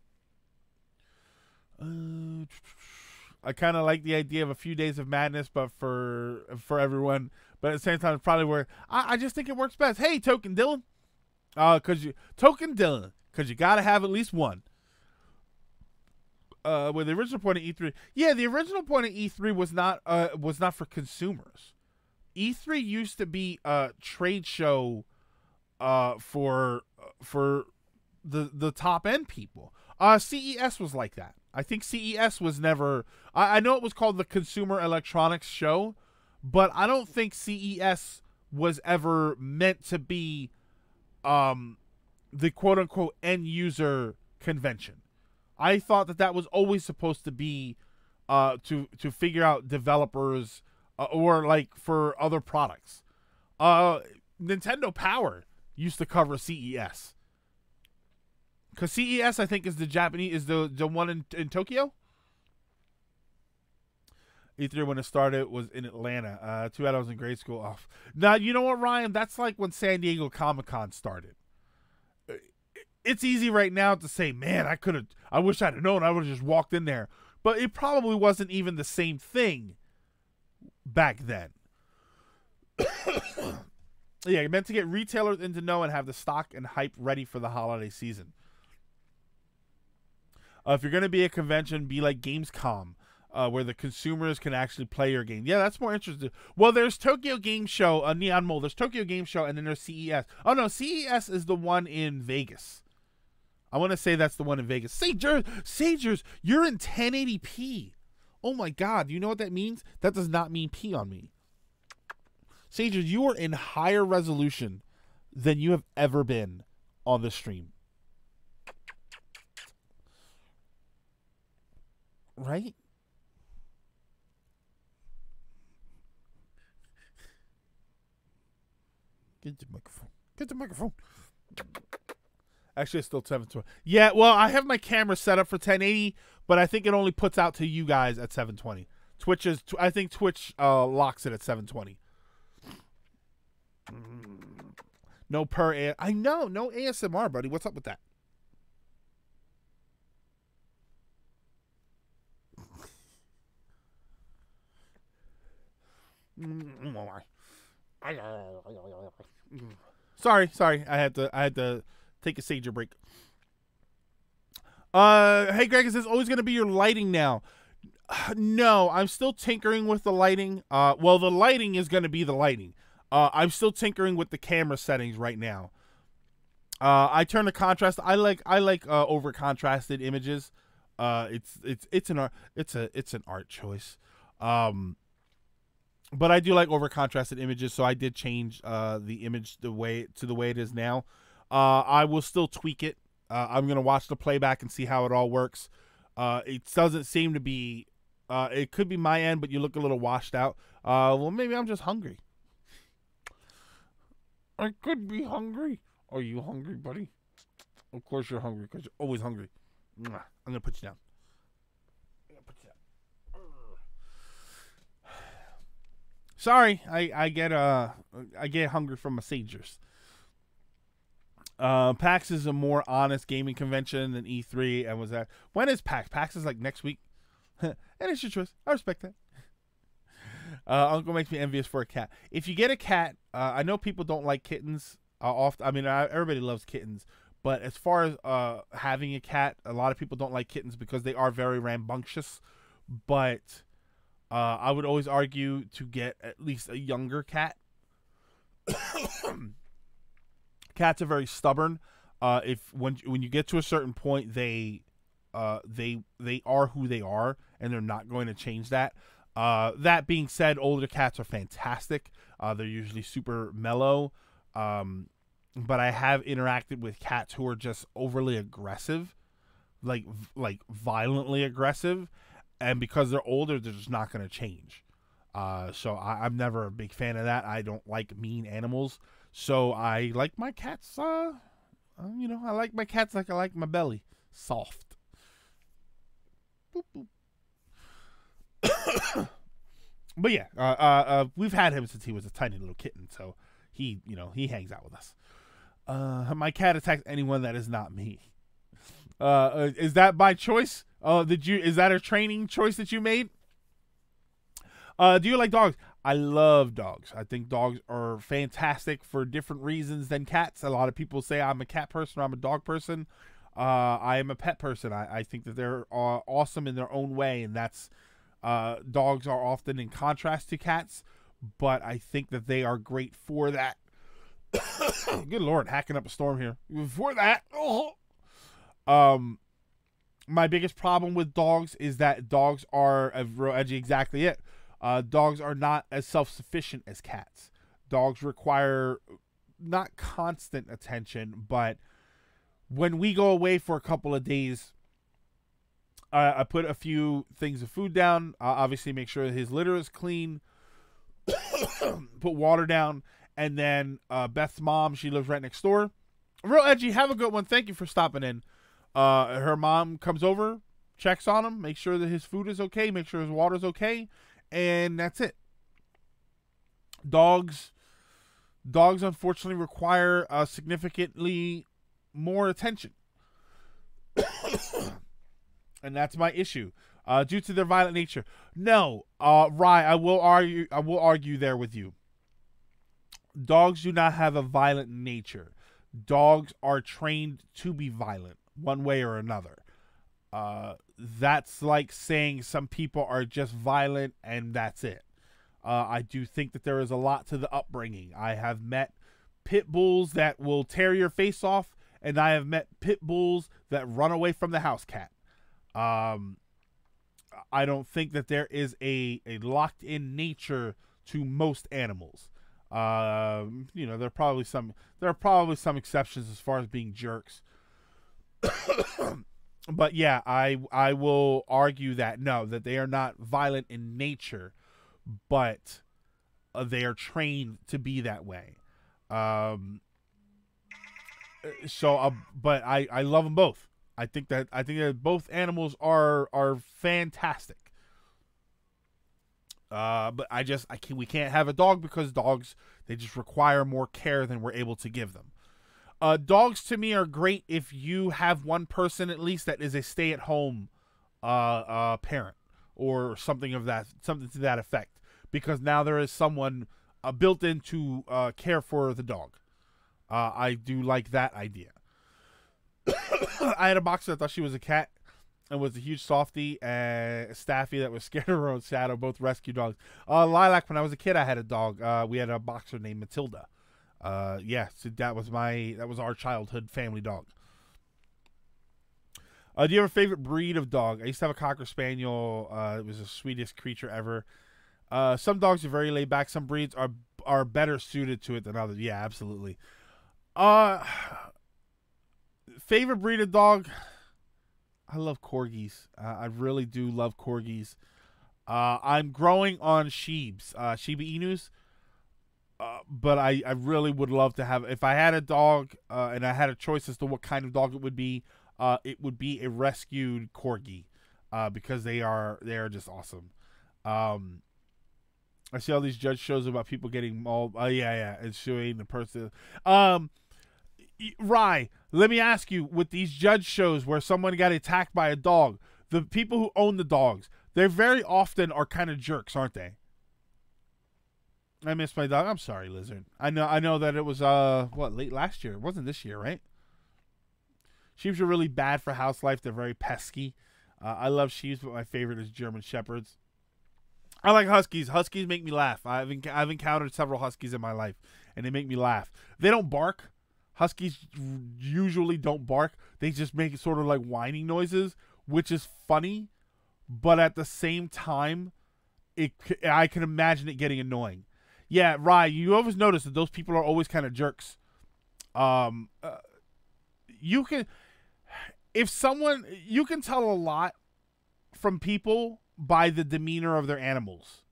I kind of like the idea of a few days of madness, but for everyone. But at the same time, it's probably where I just think it works best. Hey, Token Dylan, because you gotta have at least one. With the original point of E3, yeah, the original point of E3 was not for consumers. E3 used to be a trade show, for the top end people. CES was like that. I think CES was never. I know it was called the Consumer Electronics Show, but I don't think CES was ever meant to be, the quote unquote end user convention. I thought that was always supposed to be, to figure out developers, or like for other products. Nintendo Power used to cover CES. Because CES, I think, is the one in Tokyo. E3 when it started was in Atlanta. Too bad I was in grade school. Oh. Now, you know what, Ryan? That's like when San Diego Comic-Con started. It's easy right now to say, man, I wish I'd have known. I would have just walked in there. But it probably wasn't even the same thing back then. Yeah, it meant to get retailers in to know and have the stock and hype ready for the holiday season. If you're going to be a convention, be like Gamescom, where the consumers can actually play your game. Yeah, that's more interesting. Well, there's Tokyo Game Show, Neon Mole. There's Tokyo Game Show, and then there's CES. Oh, no, CES is the one in Vegas. I want to say that's the one in Vegas. Sagers, you're in 1080p. Oh, my God. You know what that means? That does not mean P on me. Sager, you are in higher resolution than you have ever been on the stream. Right? Get the microphone. Get the microphone. Actually, it's still 720. Yeah, well, I have my camera set up for 1080, but I think it only puts out to you guys at 720. I think Twitch locks it at 720. No I know, no ASMR, buddy. What's up with that? Sorry. I had to take a Sager break. Hey Greg, is this always going to be your lighting now? No, I'm still tinkering with the lighting. Well, the lighting is going to be the lighting. I'm still tinkering with the camera settings right now. I turn the contrast. I like over contrasted images. It's an art choice. But I do like over contrasted images, so I did change the image the way it is now. I will still tweak it. I'm gonna watch the playback and see how it all works. It doesn't seem to be. It could be my end, but you look a little washed out. Well, maybe I'm just hungry. I could be hungry. Are you hungry, buddy? Of course you're hungry, because you're always hungry. I'm gonna put you down. Sorry, I get hungry from my Sagers. PAX is a more honest gaming convention than E3, and was that when is PAX? PAX is like next week, and it's your choice. I respect that. Uncle makes me envious for a cat. If you get a cat, I know people don't like kittens. Often, I mean, everybody loves kittens, but as far as having a cat, a lot of people don't like kittens because they are very rambunctious. But I would always argue to get at least a younger cat. Cats are very stubborn. When you get to a certain point, they are who they are, and they're not going to change that. That being said, older cats are fantastic. They're usually super mellow. But I have interacted with cats who are just overly aggressive, like violently aggressive. And because they're older, they're just not going to change. So I'm never a big fan of that. I don't like mean animals. So I like my cats, I like my cats like I like my belly. Soft. Boop, boop. But yeah, we've had him since he was a tiny little kitten. So he hangs out with us. My cat attacks anyone that is not me. Is that by choice? Is that a training choice that you made? Do you like dogs? I love dogs. I think dogs are fantastic for different reasons than cats. A lot of people say I'm a cat person or I'm a dog person. I am a pet person. I think that they're awesome in their own way, and that's dogs are often in contrast to cats, but I think that they are great for that. Good Lord, hacking up a storm here. For that. My biggest problem with dogs is that dogs are real edgy. Exactly it. Dogs are not as self-sufficient as cats. Dogs require not constant attention, but when we go away for a couple of days, I put a few things of food down. Obviously, make sure his litter is clean. Put water down. And then Beth's mom, she lives right next door. Real edgy. Have a good one. Thank you for stopping in. Her mom comes over, checks on him, makes sure that his food is okay, make sure his water's okay, and that's it. Dogs unfortunately require significantly more attention. And that's my issue. Due to their violent nature. No, Rye, I will argue there with you. Dogs do not have a violent nature. Dogs are trained to be violent one way or another. That's like saying some people are just violent and that's it. I do think that there is a lot to the upbringing. I have met pit bulls that will tear your face off, and I have met pit bulls that run away from the house cat. I don't think that there is a locked in nature to most animals. There are probably some exceptions as far as being jerks. But yeah, I will argue that no, that they are not violent in nature, but they are trained to be that way. Um, but I love them both. I think that both animals are fantastic. But we can't have a dog because dogs, they just require more care than we're able to give them. Dogs to me are great if you have one person at least that is a stay-at-home parent or something to that effect, because now there is someone built in to care for the dog. I do like that idea. I had a boxer that thought she was a cat and was a huge softie, and Staffy that was scared of her own shadow, both rescue dogs. Lilac, when I was a kid, I had a dog. We had a boxer named Matilda. So that was our childhood family dog. Do you have a favorite breed of dog? I used to have a Cocker Spaniel. It was the sweetest creature ever. Some dogs are very laid back. Some breeds are better suited to it than others. Yeah, absolutely. Favorite breed of dog? I love corgis. I really do love corgis. I'm growing on Shibs, Shiba Inus. But I really would love to have, if I had a dog and I had a choice as to what kind of dog it would be a rescued corgi, because they are just awesome. I see all these judge shows about people getting mauled. And suing the person. Rye, let me ask you, with these judge shows where someone got attacked by a dog, the people who own the dogs, they very often are kind of jerks, aren't they? I missed my dog. I'm sorry, Lizard. I know that it was late last year. It wasn't this year, right? Sheeps are really bad for house life. They're very pesky. I love sheeps, but my favorite is German shepherds. I like huskies. Huskies make me laugh. I've encountered several huskies in my life, and they make me laugh. They don't bark. Huskies usually don't bark. They just make sort of like whining noises, which is funny, but at the same time, I can imagine it getting annoying. Yeah, Rye, you always notice that those people are always kind of jerks. You can tell a lot from people by the demeanor of their animals,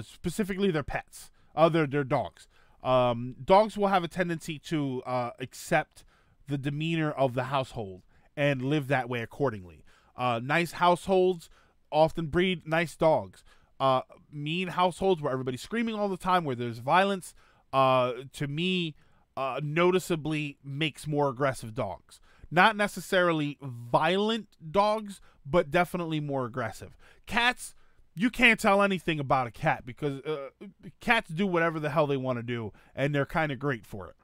specifically their pets, their dogs. Dogs will have a tendency to accept the demeanor of the household and live that way accordingly. Nice households often breed nice dogs. Mean households where everybody's screaming all the time, where there's violence, to me, noticeably makes more aggressive dogs. Not necessarily violent dogs, but definitely more aggressive. Cats, you can't tell anything about a cat because cats do whatever the hell they want to do, and they're kind of great for it.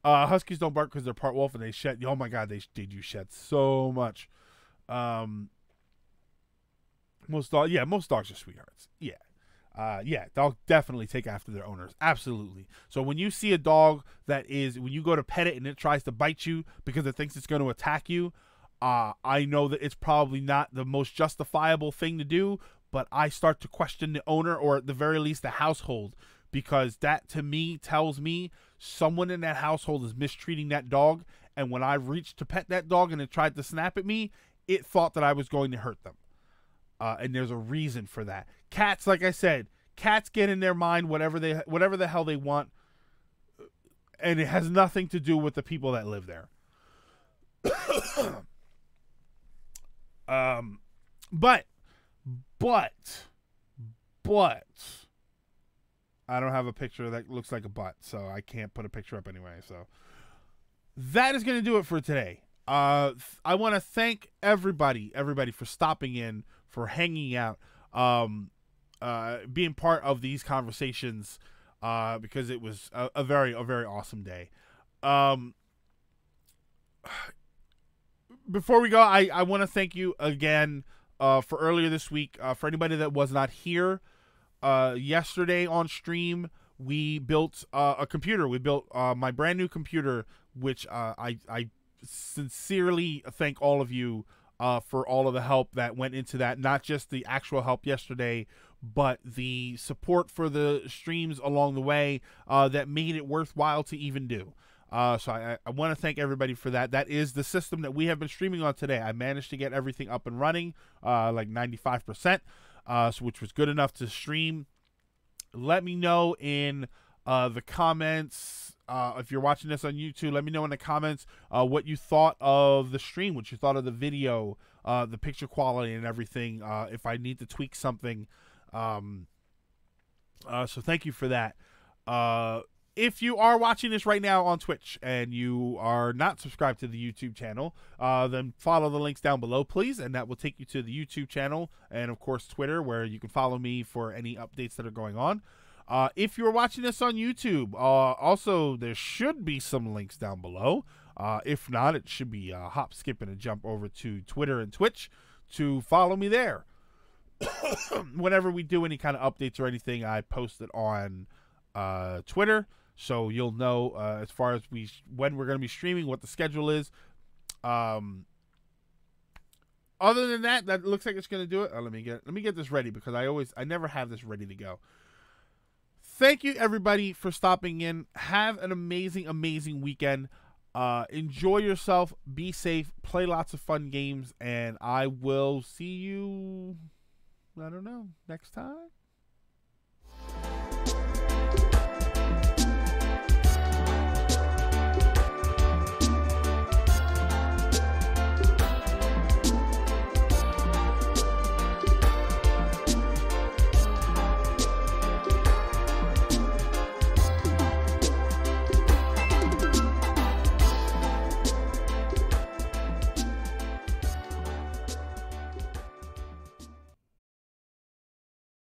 Huskies don't bark because they're part wolf and they shed. Oh my god, they do shed so much. Most dogs are sweethearts. Yeah, they'll definitely take after their owners. Absolutely. So when you see a dog when you go to pet it and it tries to bite you because it thinks it's going to attack you, I know that it's probably not the most justifiable thing to do, but I start to question the owner, or at the very least the household, because that to me tells me someone in that household is mistreating that dog, and when I reached to pet that dog and it tried to snap at me, it thought that I was going to hurt them. And there's a reason for that. Cats, like I said, cats get in their mind whatever the hell they want, and it has nothing to do with the people that live there. But I don't have a picture that looks like a butt, so I can't put a picture up anyway. So that is going to do it for today. I want to thank everybody for stopping in, for hanging out, being part of these conversations, because it was a very awesome day. Before we go, I want to thank you again for earlier this week. For anybody that was not here yesterday on stream, we built a computer. We built my brand new computer, which I sincerely thank all of you for all of the help that went into that. Not just the actual help yesterday, but the support for the streams along the way that made it worthwhile to even do. So I want to thank everybody for that. That is the system that we have been streaming on today. I managed to get everything up and running, like 95%, which was good enough to stream. Let me know in the comments. If you're watching this on YouTube, let me know in the comments what you thought of the stream, what you thought of the video, the picture quality and everything, if I need to tweak something. So thank you for that. If you are watching this right now on Twitch and you are not subscribed to the YouTube channel, then follow the links down below, please, and that will take you to the YouTube channel and, of course, Twitter, where you can follow me for any updates that are going on. If you're watching this on YouTube, also, there should be some links down below. If not, it should be a hop, skip, and a jump over to Twitter and Twitch to follow me there. Whenever we do any kind of updates or anything, I post it on Twitter, so you'll know as far as when we're going to be streaming, what the schedule is. Other than that, that looks like it's going to do it. Let me get this ready, because I never have this ready to go. Thank you, everybody, for stopping in. Have an amazing, amazing weekend. Enjoy yourself. Be safe. Play lots of fun games. And I will see you, I don't know, next time.